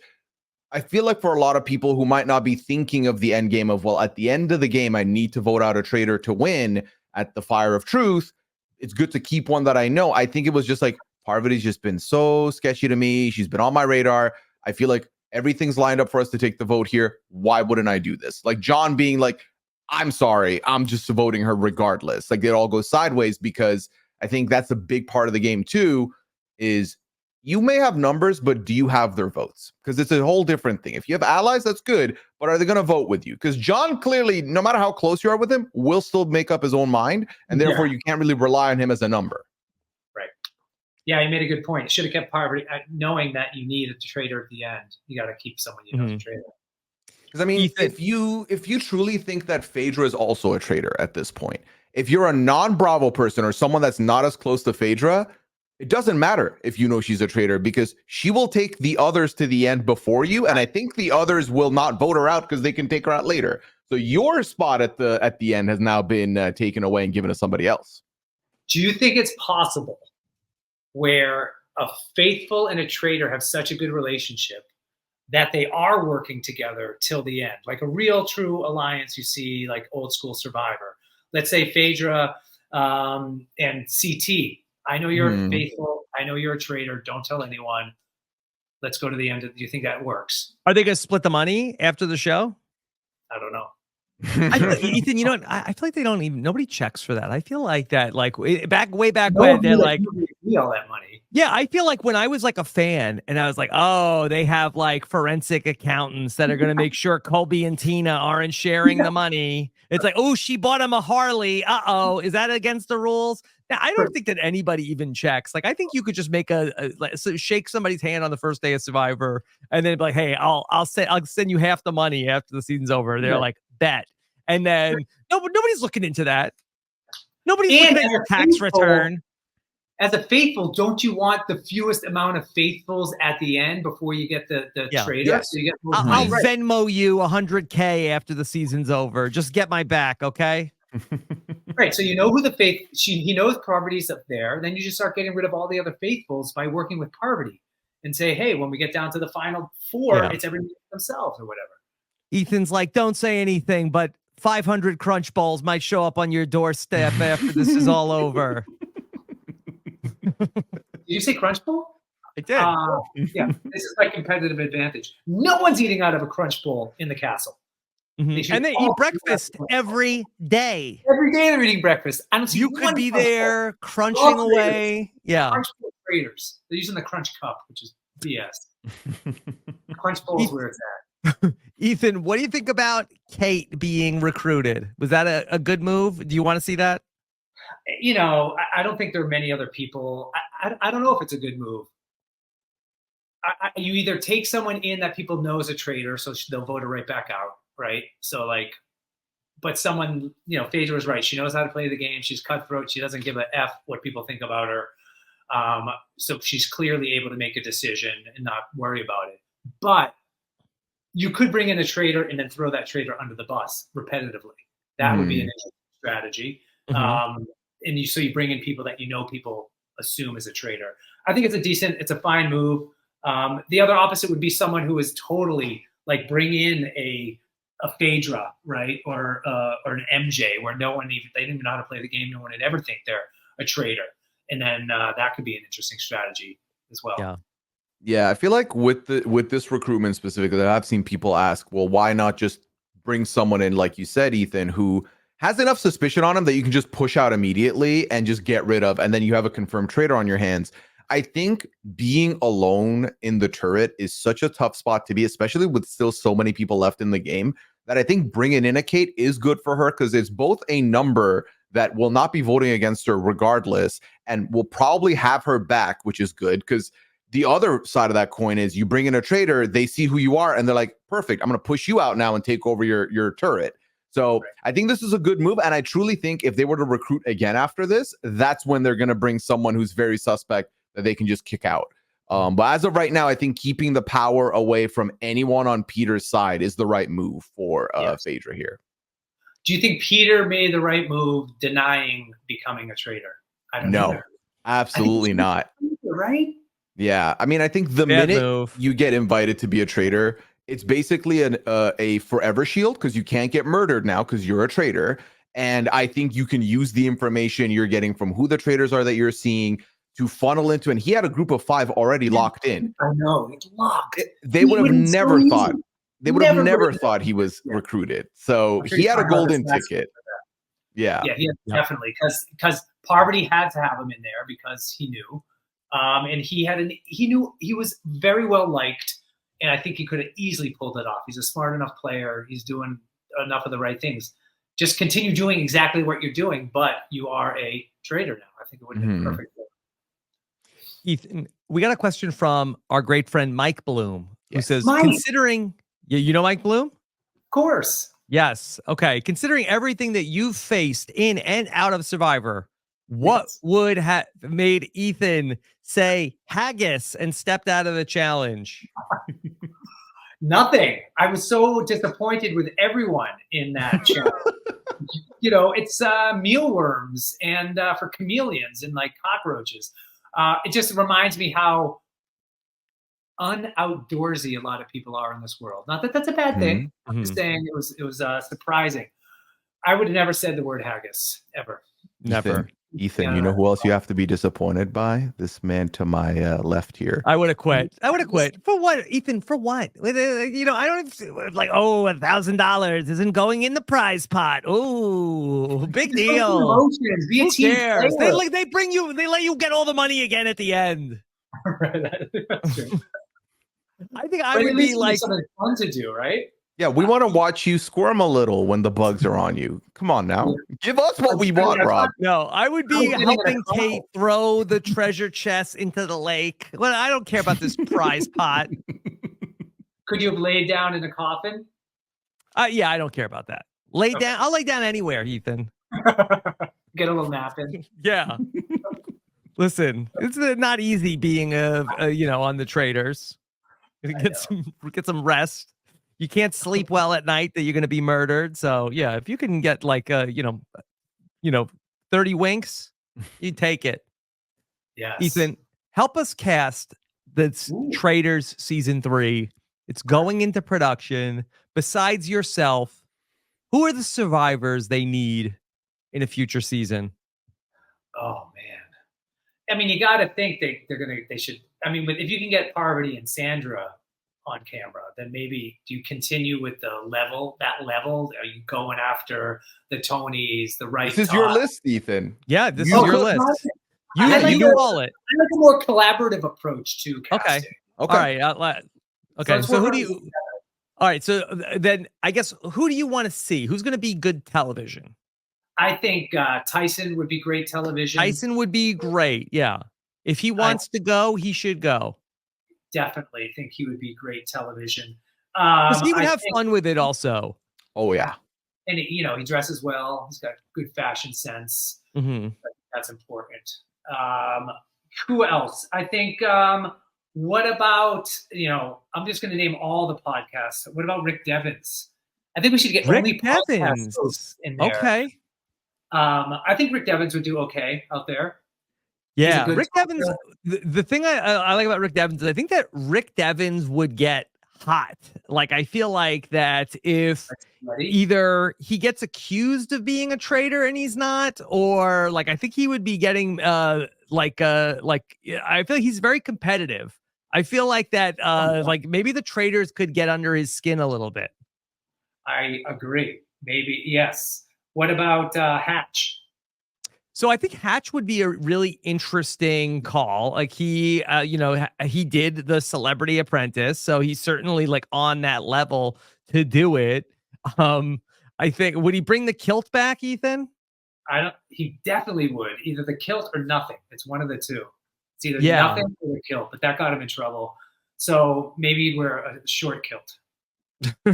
I feel like for a lot of people who might not be thinking of the end game of, well, at the end of the game, I need to vote out a traitor to win at the Fire of Truth. It's good to keep one that I know. I think it was just like, Parvati's just been so sketchy to me. She's been on my radar. I feel like everything's lined up for us to take the vote here. Why wouldn't I do this? Like John being like, I'm sorry, I'm just voting her regardless. Like it all goes sideways because I think that's a big part of the game too, is you may have numbers, but do you have their votes? Because it's a whole different thing. If you have allies, that's good, but are they going to vote with you? Because John clearly, no matter how close you are with him, will still make up his own mind. And therefore you can't really rely on him as a number. Yeah, you made a good point. You should have kept Parvati, knowing that you need a traitor at the end. You got to keep someone you know is a traitor. Because I mean, Ethan, if you truly think that Phaedra is also a traitor at this point, if you're a non-Bravo person or someone that's not as close to Phaedra, it doesn't matter if you know she's a traitor because she will take the others to the end before you, and I think the others will not vote her out because they can take her out later. So your spot at the end has now been taken away and given to somebody else. Do you think it's possible where a faithful and a traitor have such a good relationship that they are working together till the end, like a real true alliance you see like old school Survivor? Let's say Phaedra and CT. I know you're faithful. I know you're a traitor. Don't tell anyone. Let's go to the end. Do you think that works? Are they going to split the money after the show? I don't know. Ethan, you know what? I feel like they don't even, nobody checks for that. I feel like that, like way back No when, one they're knew that like, you would all that money. yeah, I feel like when I was like a fan and I was like, oh, they have like forensic accountants that are going to make sure Colby and Tina aren't sharing the money. It's like, oh, she bought him a Harley. Uh-oh, is that against the rules? Now, I don't think that anybody even checks. Like, I think you could just make shake somebody's hand on the first day of Survivor and then be like, hey, I'll send you half the money after the season's over. They're like, bet. And then nobody's looking into that. Nobody's looking at your tax return. As a faithful, don't you want the fewest amount of faithfuls at the end before you get the traitor? Yes. So you get I'll Venmo you $100K after the season's over. Just get my back, okay? Right. So you know who the he knows Parvati's up there. Then you just start getting rid of all the other faithfuls by working with Parvati and say, hey, when we get down to the final 4, it's everybody themselves or whatever. Ethan's like, don't say anything, but 500 crunch balls might show up on your doorstep after this is all over. Did you say crunch bowl? I did. Yeah, this is my competitive advantage. No one's eating out of a crunch bowl in the castle. And they eat breakfast every day. Every day they're eating breakfast. I don't see you could be there crunching away. Yeah. Crunch bowl traders. They're using the crunch cup, which is BS. Crunch bowl is where it's at. Ethan, what do you think about Kate being recruited? Was that a good move? Do you want to see that? You know, I don't think there are many other people. I don't know if it's a good move. You either take someone in that people know is a traitor, so they'll vote her right back out, right? So like, but someone, you know, Phaedra was right. She knows how to play the game. She's cutthroat. She doesn't give a F what people think about her. So she's clearly able to make a decision and not worry about it. But you could bring in a traitor and then throw that traitor under the bus repetitively. That would be an interesting strategy. So you bring in people that you know people assume is a traitor. I think it's a fine move. The other opposite would be someone who is totally like bring in a Phaedra, right, or an MJ where they didn't even know how to play the game. No one would ever think they're a traitor, and then that could be an interesting strategy as well. Yeah. Yeah, I feel like with this recruitment specifically, I've seen people ask, well, why not just bring someone in, like you said, Ethan, who has enough suspicion on him that you can just push out immediately and just get rid of, and then you have a confirmed traitor on your hands. I think being alone in the turret is such a tough spot to be, especially with still so many people left in the game, that I think bringing in a Kate is good for her because it's both a number that will not be voting against her regardless and will probably have her back, which is good because the other side of that coin is you bring in a traitor, they see who you are, and they're like, perfect, I'm going to push you out now and take over your turret. So I think this is a good move, and I truly think if they were to recruit again after this, that's when they're going to bring someone who's very suspect that they can just kick out. But as of right now, I think keeping the power away from anyone on Peter's side is the right move for Phaedra here. Do you think Peter made the right move denying becoming a traitor? I don't know. No, absolutely not. Right? Yeah, I mean, I think the minute you get invited to be a traitor, it's basically a forever shield because you can't get murdered now because you're a traitor. And I think you can use the information you're getting from who the traitors are that you're seeing to funnel into. And he had a group of 5 already locked in. I know, it's locked. They would have never thought. They would have never thought he was recruited. So he had a golden ticket. Yeah, definitely, because Parvati had to have him in there because he knew. And he knew he was very well liked, and I think he could have easily pulled it off. He's a smart enough player. He's doing enough of the right things. Just continue doing exactly what you're doing, but you are a traitor now. I think it would have been perfect. Ethan, we got a question from our great friend Mike Bloom, who says, Mike. considering you know Mike Bloom? Of course. Yes. Okay. Considering everything that you've faced in and out of Survivor, what would have made Ethan say haggis and stepped out of the challenge? Nothing. I was so disappointed with everyone in that challenge. You know, it's mealworms and for chameleons and like cockroaches. It just reminds me how unoutdoorsy a lot of people are in this world. Not that that's a bad thing. I'm just saying it was surprising. I would have never said the word haggis ever. Never. Ethan, you know who else you have to be disappointed by? This man to my left here. I would have quit. I would have quit. For what, Ethan? For what? You know, I don't like, oh, $1,000 isn't going in the prize pot. Oh, big deal. Emotions. Be a Who team cares? player. They let you get all the money again at the end. That's true. I think I But would at be least like, something fun to do, right? Yeah, we want to watch you squirm a little when the bugs are on you. Come on now. Give us what we want, Rob. no, I would be I'm getting helping a call. Kate throw the treasure chest into the lake. Well, I don't care about this prize pot. Could you have laid down in a coffin? Yeah, I don't care about that. Lay down. I'll lay down anywhere, Ethan. Get a little nap in. Yeah. Listen, it's not easy being on the Traitors. Get some rest. You can't sleep well at night that you're going to be murdered. So yeah, if you can get like 30 winks, you take it. Yes. Ethan, help us cast the Traitors season 3. It's going into production. Besides yourself, who are the survivors they need in a future season? Oh man. I mean, you got to think they should. I mean, if you can get Parvati and Sandra on camera, then maybe do you continue with that level? Are you going after the Tonys, the right? This is your list, Ethan. Yeah, this is your list. You call it. I like a more collaborative approach to casting. Okay. All right. Okay. So who do you? All right. So then I guess who do you want to see? Who's going to be good television? I think Tyson would be great television. Tyson would be great. Yeah. If he wants to go, he should go. Definitely think he would be great television. Because he would have fun with it also. Oh, yeah. And, he dresses well. He's got good fashion sense. Mm-hmm. That's important. Who else? I think, what about, I'm just going to name all the podcasts. What about Rick Devens? I think we should get Rick Devens in there. Okay. I think Rick Devens would do okay out there. Yeah, Rick Devens. The thing I like about Rick Devens is I think that Rick Devens would get hot. Like, I feel like that if either he gets accused of being a traitor and he's not, or like I think he would be getting I feel like he's very competitive. I feel like that like maybe the Traitors could get under his skin a little bit. I agree. Maybe, yes. What about Hatch? So I think Hatch would be a really interesting call. Like he did the Celebrity Apprentice, so he's certainly like on that level to do it. I think, would he bring the kilt back, Ethan? He definitely would. Either the kilt or nothing. It's one of the two. It's either nothing or the kilt, but that got him in trouble. So maybe he'd wear a short kilt.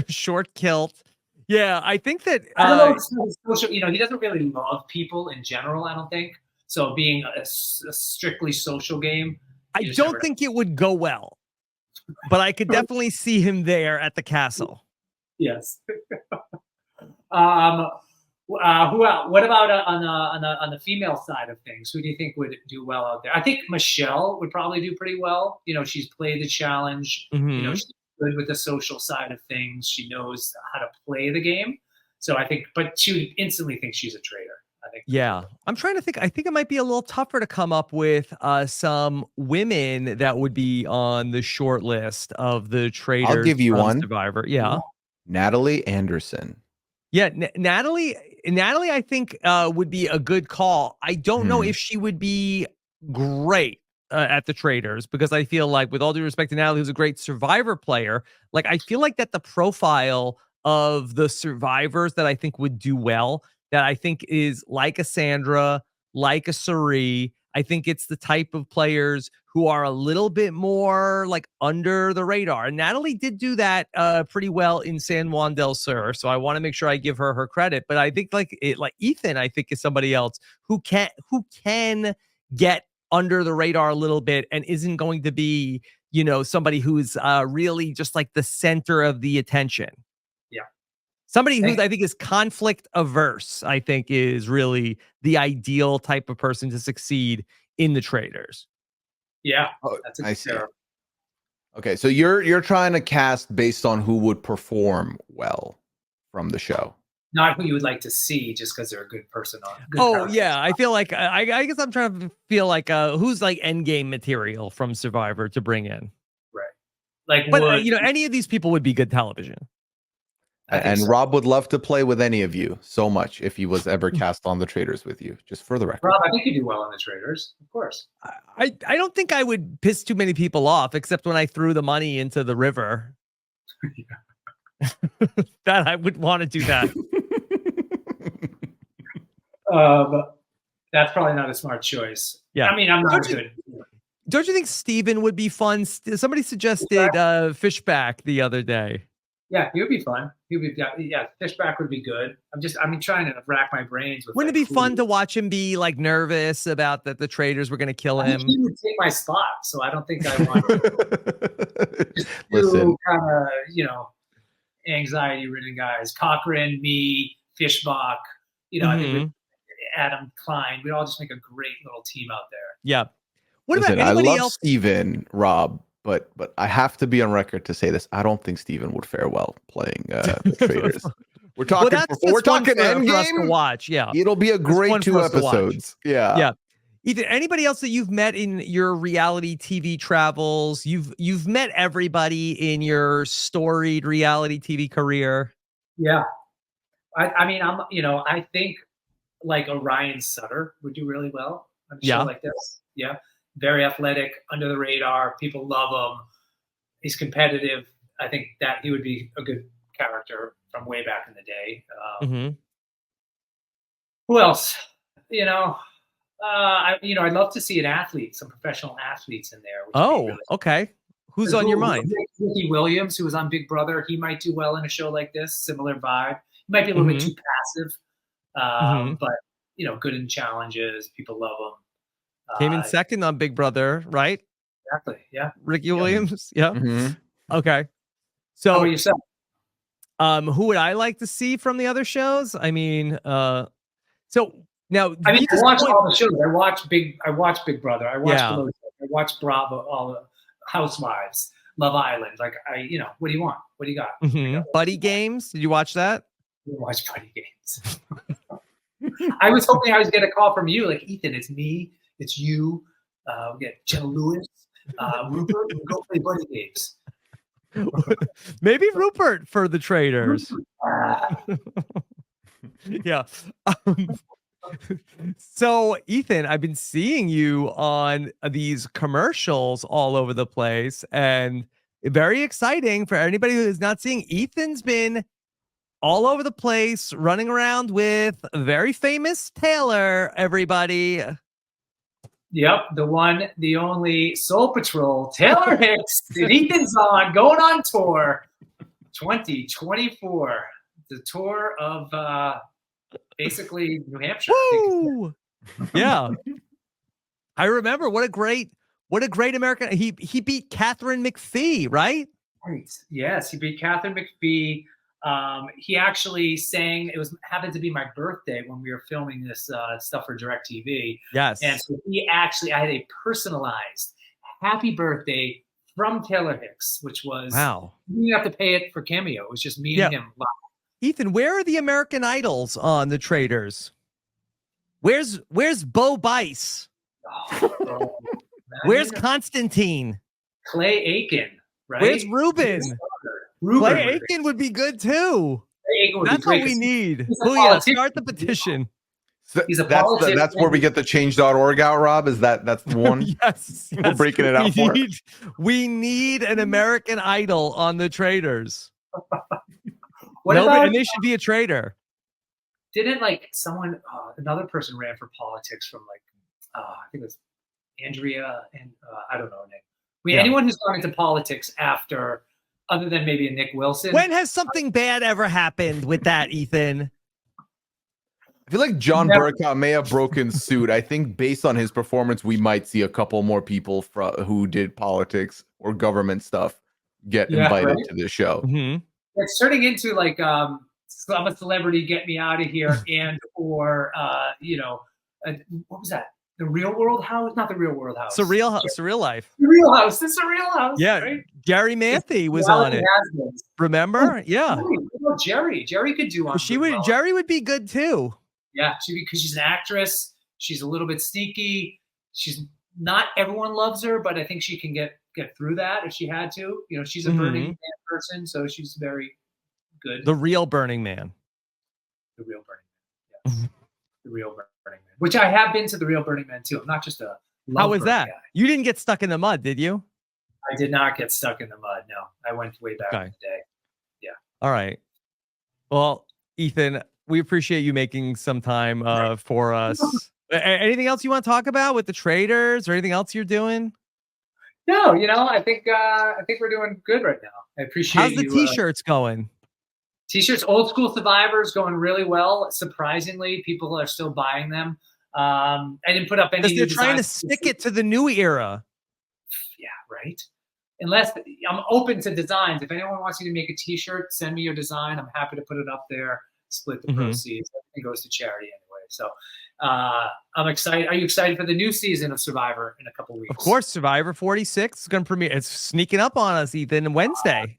Short kilt. Yeah, I think that I don't know. He doesn't really love people in general, I don't think. So being a strictly social game, I don't think it would go well. But I could definitely see him there at the castle. Yes. Who else? What about on the female side of things? Who do you think would do well out there? I think Michelle would probably do pretty well. She's played the challenge. Mm-hmm. She's good with the social side of things. She knows how to play the game. So I think, but she would instantly think she's a traitor. I think. Yeah, I'm trying to think. I think it might be a little tougher to come up with some women that would be on the short list of the Traitors. I'll give you one. Survivor. Yeah. Natalie Anderson. Yeah, Natalie, I think would be a good call. I don't know if she would be great at the Traitors, because I feel like, with all due respect to Natalie, who's a great Survivor player, like I feel like that the profile of the survivors that I think would do well, that I think is like a Sandra, like a Suri. I think it's the type of players who are a little bit more like under the radar. And Natalie did do that pretty well in San Juan del Sur. So I want to make sure I give her credit. But I think like Ethan, I think, is somebody else who can get under the radar a little bit and isn't going to be, somebody who's really just like the center of the attention. Yeah. Somebody who I think is conflict averse, I think, is really the ideal type of person to succeed in the Traitors. Yeah. That's I see. Okay, so you're trying to cast based on who would perform well from the show. not who you would like to see just because they're a good person on. Good Oh characters. yeah, I feel like I guess I'm trying to feel like who's like endgame material from Survivor to bring in. Right. Like, But would any of these people would be good television. I think And so. Rob would love to play with any of you so much if he was ever cast on the Traitors with you. Just for the record. Rob, I think you do well on the Traitors, of course. I don't think I would piss too many people off, except when I threw the money into the river. That I would want to do that. That's probably not a smart choice. Yeah. I mean, I'm not good. Don't you think Steven would be fun? Somebody suggested Fishback the other day. Yeah, he would be fun. He would be, yeah, Fishback would be good. I'm trying to rack my brains with. Wouldn't it be fun to watch him be like nervous about that the Traitors were going to kill him? He would take my spot, so I don't think I want to Listen, kind of, anxiety-ridden guys. Cochran, me, Fishbach, I think Adam Klein. We'd all just make a great little team out there. Yeah. What listen, about anybody I love else? Steven, Rob, but I have to be on record to say this. I don't think Steven would fare well playing the Traitors. We're talking we're talking Endgame to watch. Yeah. It'll be a great 2 episodes. Yeah. Yeah. Ethan, anybody else that you've met in your reality TV travels? You've met everybody in your storied reality TV career. Yeah. I mean, I think like Orion Sutter would do really well on a show like this. Yeah. Very athletic, under the radar. People love him. He's competitive. I think that he would be a good character from way back in the day. Who else? I'd love to see some professional athletes in there. Oh, okay. Who's on your mind? Ricky Williams, who was on Big Brother. He might do well in a show like this. Similar vibe. He might be a little bit too passive, but good in challenges. People love him. Came in second on Big Brother, right? Exactly. Yeah. Ricky Williams. Yeah. Okay. So, how about yourself? Who would I like to see from the other shows? I mean, so now I watch all the shows. I watch Big Brother. I watch I watch Bravo, all the Housewives, Love Island. Like what do you want? What do you got? Buddy Games. Did you watch that? I watch Buddy Games. I was hoping I was get a call from you, like Ethan. It's me. It's you. We get Jenna Lewis, Rupert. We go play Buddy Games. Maybe Rupert for the Traitors. Yeah. So Ethan, I've been seeing you on these commercials all over the place, and very exciting for anybody who is not seeing. Ethan's been all over the place, running around with a very famous Taylor, everybody. Yep, the one, the only Soul Patrol, Taylor Hicks and Ethan Zohn going on tour 2024. The tour of basically New Hampshire. Woo! Yeah. I remember what a great American. He beat Catherine McPhee, right? Right. Yes, he beat Catherine McPhee. He actually sang, happened to be my birthday when we were filming this stuff for DirecTV. Yes. And so I had a personalized happy birthday from Taylor Hicks, which was, wow. You didn't have to pay it for Cameo. It was just me and him. Ethan, where are the American Idols on the Traitors? Where's Bo Bice? Oh, where's Constantine? Clay Aiken, right? Where's Ruben? Clay Aiken would be good too. That's what we need. Pooya, start the petition. So that's where we get the change.org out, Rob. That's the one? Yes. We're breaking it out for it. We need an American Idol on the Traitors. And they should be a traitor. Didn't someone, another person ran for politics from I think it was Andrea and I don't know, Nick. Anyone who's gone into politics after, other than maybe a Nick Wilson. When has something bad ever happened with that, Ethan? I feel like John Burkott may have broken suit. I think based on his performance, we might see a couple more people who did politics or government stuff get invited to this show. It's turning into I'm a celebrity, get me out of here, and or what was that? The Real World House, not the Real World House. Surreal Life. The Real House. The Surreal House. Yeah, right? Jerry Manthe was on it. Remember? Oh, Yeah. what about Jerry? Jerry could do on. Jerry would be good too. Yeah, because she's an actress. She's a little bit sneaky. She's not everyone loves her, but I think she can get through that if she had to. You know, she's a Burning Man person, so she's very good. The real Burning Man. The real Burning Man. Yes. The real Burning Man. Which I have been to the real Burning Man too. I'm not just a How was that? Guy. You didn't get stuck in the mud, did you? I did not get stuck in the mud. No, I went way back in the day. Yeah. All right. Well, Ethan, we appreciate you making some time for us. Anything else you want to talk about with the Traitors or anything else you're doing? No, I think we're doing good right now. I appreciate. How's the t-shirts going? T-shirts, Old School Survivors, going really well. Surprisingly, people are still buying them. I didn't put up any. Because they're trying to stick it to the new era. Yeah, right. Unless I'm open to designs. If anyone wants you to make a T-shirt, send me your design. I'm happy to put it up there. Split the proceeds. Everything goes to charity anyway. So I'm excited. Are you excited for the new season of Survivor in a couple weeks? Of course, Survivor 46 is going to premiere. It's sneaking up on us, Ethan. Wednesday.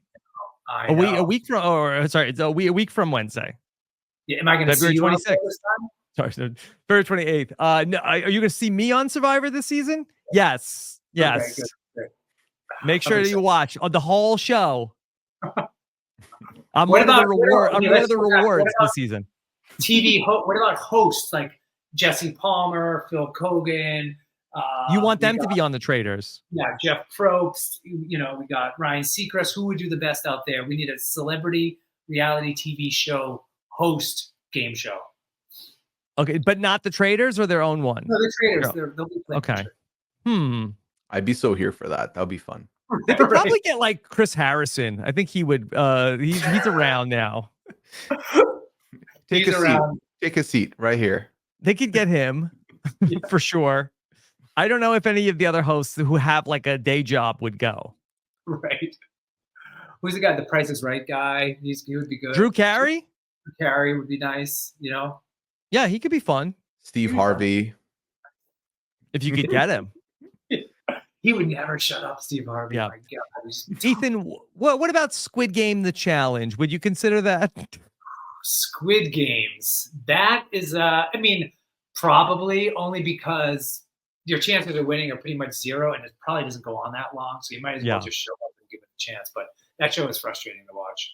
A week from Wednesday. Yeah, am I going to see you 26th? Sorry, February 28th. No, are you going to see me on Survivor this season? Yes. Yes. Okay, good. Make sure that you watch the whole show. I'm one of the rewards this season. TV. What about hosts like Jesse Palmer, Phil Kogan? You want them to be on the Traitors? Yeah, Jeff Probst. We got Ryan Seacrest. Who would do the best out there? We need a celebrity reality TV show host game show. Okay, but not the Traitors or their own one? No, the Traitors. They'll be playing. Okay. I'd be so here for that. That'd be fun. They could probably get like Chris Harrison. I think he would. He's around now. Take a seat right here. They could get him for sure. I don't know if any of the other hosts who have like a day job would go. Right. Who's the guy? The Price is Right guy. He would be good. Drew Carey? Drew Carey would be nice, Yeah, he could be fun. Steve Harvey. If you could get him. He would never shut up, Steve Harvey. Yeah. My God. Ethan, what about Squid Game, the challenge? Would you consider that? Squid Games. That is, probably only because your chances of winning are pretty much zero, and it probably doesn't go on that long. So you might as well just show up and give it a chance. But that show is frustrating to watch.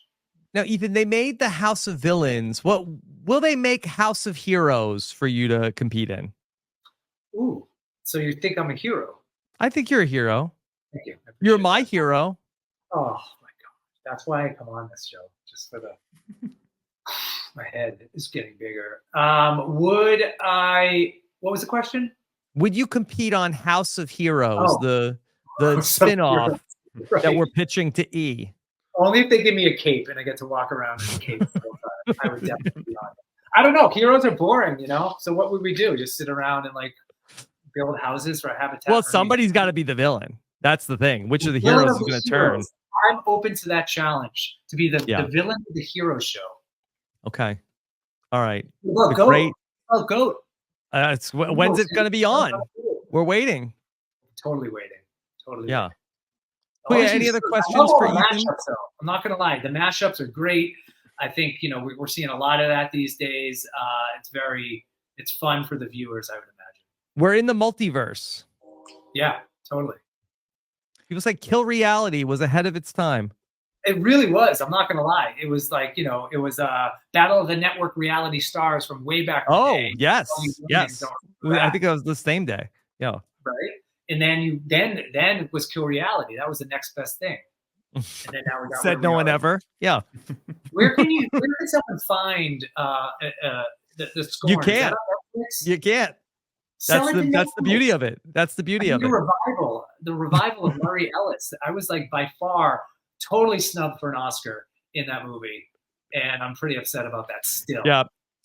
Now, Ethan, they made the House of Villains. What will they make House of Heroes for you to compete in? Ooh, so you think I'm a hero? I think you're a hero. Thank you. You're my hero. Oh my God. That's why I come on this show. Just for the my head is getting bigger. Would I what was the question? Would you compete on House of Heroes, the spin-off that we're pitching to E? Only if they give me a cape and I get to walk around in a cape. I would definitely be on it. I don't know. Heroes are boring, So what would we do? Just sit around and build houses for habitat? Well, somebody's got to be the villain. That's the thing. Which of the heroes is going to turn? I'm open to that challenge to be the villain of the hero show. Okay. All right. Well, GOAT. Oh, GOAT. When's it going to be on? We're waiting. Totally waiting. Totally. Yeah. Waiting. Any other questions for Ethan? I'm not going to lie. The mashups are great. I think, we're seeing a lot of that these days. It's fun for the viewers, I would imagine. We're in the multiverse. Yeah, totally. People say Kill Reality was ahead of its time. It really was. I'm not going to lie. It was it was Battle of the Network reality stars from way back. Yes. Yes. I think it was the same day. Yeah. Right. And then then it was Kill Reality. That was the next best thing. And then now we got Said no one ever. Yeah. Where can someone find the score? You can't. You can't. That's the beauty of it. That's the beauty of it. The revival of Murray Ellis. I was by far totally snubbed for an Oscar in that movie, and I'm pretty upset about that still. Yeah,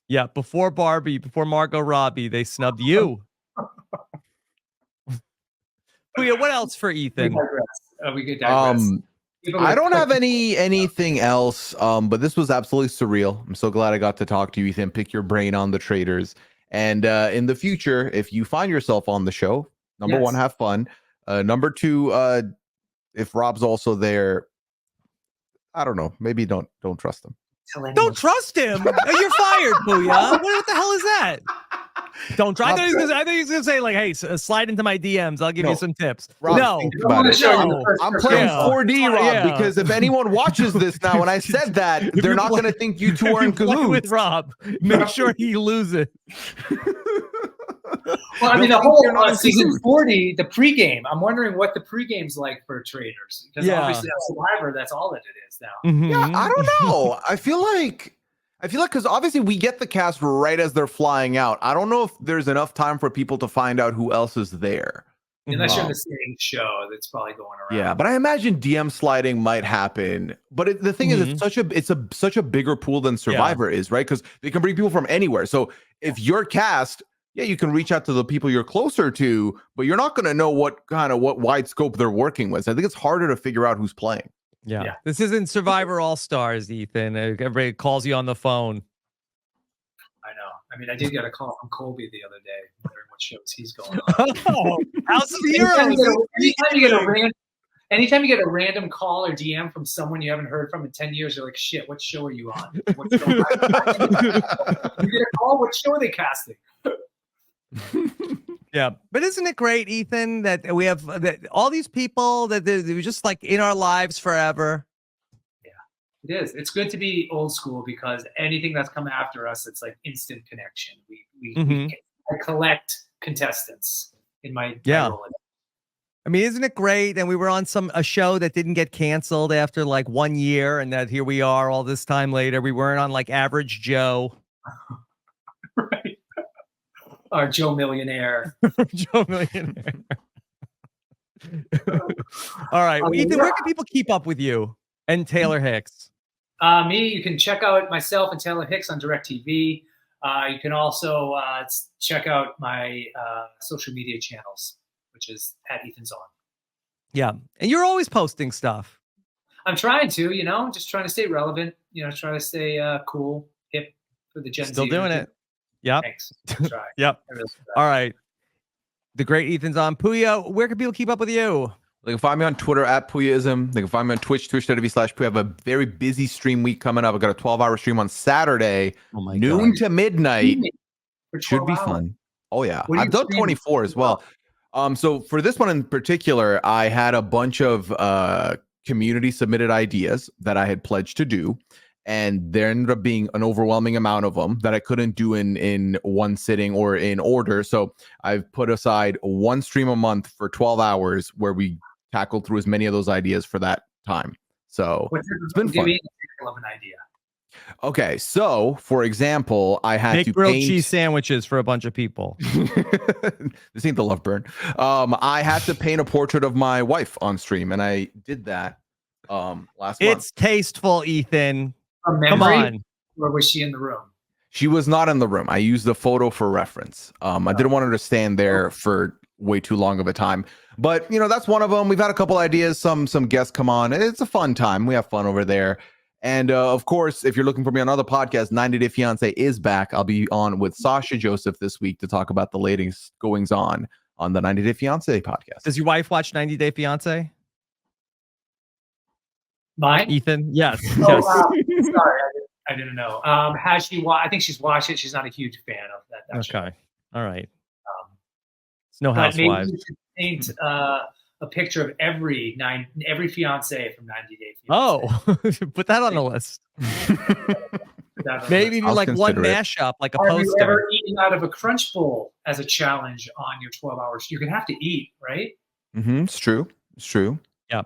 yeah. Before Barbie, before Margot Robbie, they snubbed you. Pooya, what else for Ethan? We could digress. I don't have anything else, but this was absolutely surreal. I'm so glad I got to talk to you, Ethan, pick your brain on the Traitors. And in the future, if you find yourself on the show, number one, have fun. Number two, if Rob's also there, I don't know, maybe don't trust him. Don't trust him. You're fired, Pooya. What the hell is that? Don't try. I think he's gonna say like, "Hey, slide into my DMs. I'll give you some tips." Rob, no, think about it. I'm playing 4D, Rob, because if anyone watches this now, when I said that, they're not going to think you two are in cahoots. With Rob, make sure he loses. Well, I mean, the whole season 40, the pregame. I'm wondering what the pregame's like for Traitors, because obviously on Survivor, that's all that it is now. Mm-hmm. Yeah, I don't know. I feel like because obviously we get the cast right as they're flying out. I don't know if there's enough time for people to find out who else is there. Unless you're in the same show that's probably going around. Yeah, but I imagine DM sliding might happen. But the thing is, it's such a bigger pool than Survivor is, right? Because they can bring people from anywhere. So if you're cast, you can reach out to the people you're closer to, but you're not going to know what wide scope they're working with. So I think it's harder to figure out who's playing. Yeah. This isn't Survivor All-Stars, Ethan. Everybody calls you on the phone. I know. I mean, I did get a call from Colby the other day, wondering what shows he's going on. Oh, how's anytime you get a random call or DM from someone you haven't heard from in 10 years, you're like, shit, what show are you on? What's going on? You get a call, what show are they casting? Yeah, but isn't it great, Ethan, that we have all these people that they're just like in our lives forever? Yeah, it is. It's good to be old school because anything that's come after us, it's like instant connection. I collect contestants in my role. I mean, isn't it great? And we were on a show that didn't get canceled after like 1 year, and that here we are all this time later. We weren't on like Average Joe. Right. Or Joe Millionaire. Joe Millionaire. All right. Ethan, where can people keep up with you and Taylor Hicks? Me, you can check out myself and Taylor Hicks on DirecTV. You can also check out my social media channels, which is at Ethan Zohn. Yeah. And you're always posting stuff. I'm trying to, just trying to stay relevant, trying to stay cool, hip for the Gen Z. Still doing it. Yep. Thanks. Try. Yep. All right. The great Ethan Zohn. Pooya, where can people keep up with you? They can find me on Twitter at Pooyaism. They can find me on Twitch, twitch.tv/Pooya. I have a very busy stream week coming up. I've got a 12-hour stream on Saturday, noon to midnight. Should be fun. Oh, yeah. I've done 24 as well. So for this one in particular, I had a bunch of community submitted ideas that I had pledged to do. And there ended up being an overwhelming amount of them that I couldn't do in one sitting or in order. So I've put aside one stream a month for 12 hours where we tackled through as many of those ideas for that time. So it's been fun. Of an idea. Okay, so for example, I had to grilled cheese sandwiches for a bunch of people. This ain't the love burn. I had to paint a portrait of my wife on stream, and I did that last month. It's tasteful, Ethan. Come on. Or was she in the room? She was not in the room. I used the photo for reference. I didn't want her to stand there for way too long of a time. But, that's one of them. We've had a couple ideas. Some guests come on. It's a fun time. We have fun over there. And, of course, if you're looking for me on other podcasts, 90 Day Fiancé is back. I'll be on with Sasha Joseph this week to talk about the latest goings on the 90 Day Fiancé podcast. Does your wife watch 90 Day Fiancé? Mine? Ethan? Yes. Oh, yes. Sorry, I didn't know. Has she I think she's watched it. She's not a huge fan of that. Okay. All right. It's no Housewives. Maybe you should paint a picture of every fiance from 90 Day Fiancé. Oh, put that on the list. Maybe do like one mashup, like a poster. Have you ever eaten out of a crunch bowl as a challenge on your 12 hours? You're gonna have to eat, right? It's true. It's true. Yeah.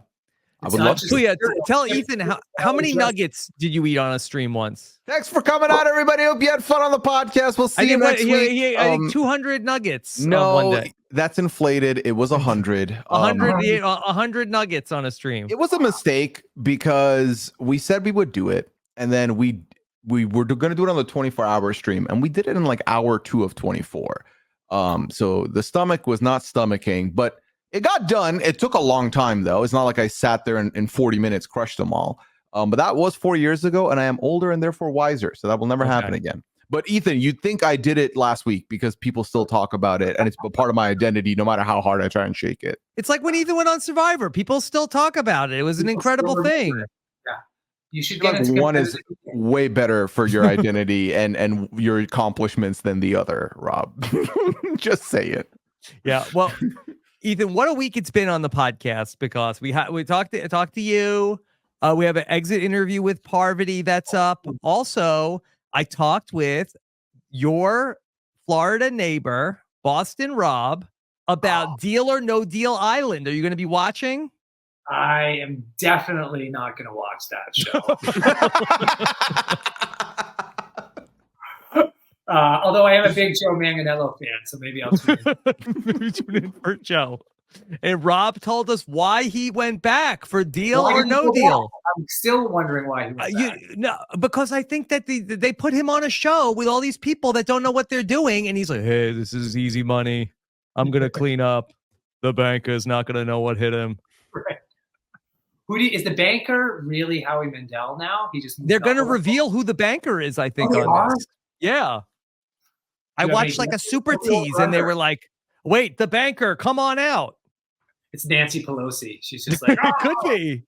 I would love to. Pooya, tell Ethan how many nuggets did you eat on a stream once? Thanks for coming out, everybody. Hope you had fun on the podcast. We'll see you next week. I think 200 nuggets. No, one day. That's inflated. It was 100. 100 nuggets on a stream. It was a mistake because we said we would do it, and then we were going to do it on the 24-hour stream, and we did it in like hour 2 of 24. So the stomach was not stomaching, but it got done. It took a long time, though. It's not like I sat there and in 40 minutes crushed them all. But that was 4 years ago, and I am older and therefore wiser. So that will never happen again. But Ethan, you'd think I did it last week because people still talk about it, and it's a part of my identity, no matter how hard I try and shake it. It's like when Ethan went on Survivor. People still talk about it. It was an People still incredible remember thing. it. Yeah, you should I feel get like into one is competitive- way better for your identity and your accomplishments than the other, Rob. Just say it. Yeah. Well, Ethan, what a week it's been on the podcast, because we talked to you. We have an exit interview with Parvati that's up. Also, I talked with your Florida neighbor, Boston Rob, about Deal or No Deal Island. Are you going to be watching? I am definitely not going to watch that show. Although I am a big Joe Manganiello fan, so maybe I'll tune in. Maybe tune in for Joe. And Rob told us why he went back for Deal Why or did he No go Deal. back? I'm still wondering why he went back. No, because I think that they put him on a show with all these people that don't know what they're doing, and he's like, "Hey, this is easy money. I'm gonna clean up. The banker's not gonna know what hit him." Right. Is the banker really Howie Mandel now? He just moved They're gonna up. reveal who the banker is, I think, they on are? this. Yeah. I Do you have watched any like a super guesses? Who tease, and they are were like, "Wait, the banker, come on out." It's Nancy Pelosi. She's just like, It could be.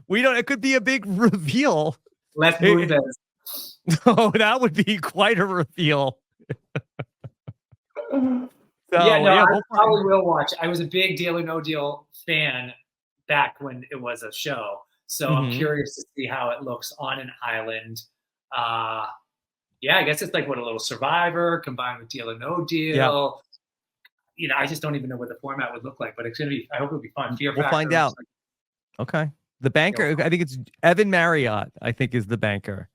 We don't. It could be a big reveal. Les Moonves. Oh, that would be quite a reveal. So, Yeah, no, I we'll probably will watch. I was a big Deal or No Deal fan back when it was a show, so I'm Mhm. curious to see how it looks on an island. Yeah, I guess it's like a little Survivor combined with Deal or No Deal. Yeah. You know, I just don't even know what the format would look like, but it's gonna be. I hope it'll be fun. Fear We'll find Factor out. looks like- Okay. The banker, I think it's Evan Marriott, I think, is the banker.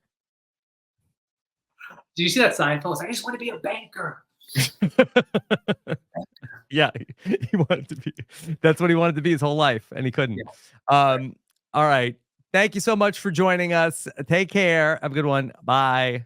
Did you see that Seinfeld? I just want to be a banker. Yeah, he wanted to be. That's what he wanted to be his whole life, and he couldn't. All right. Thank you so much for joining us. Take care. Have a good one. Bye.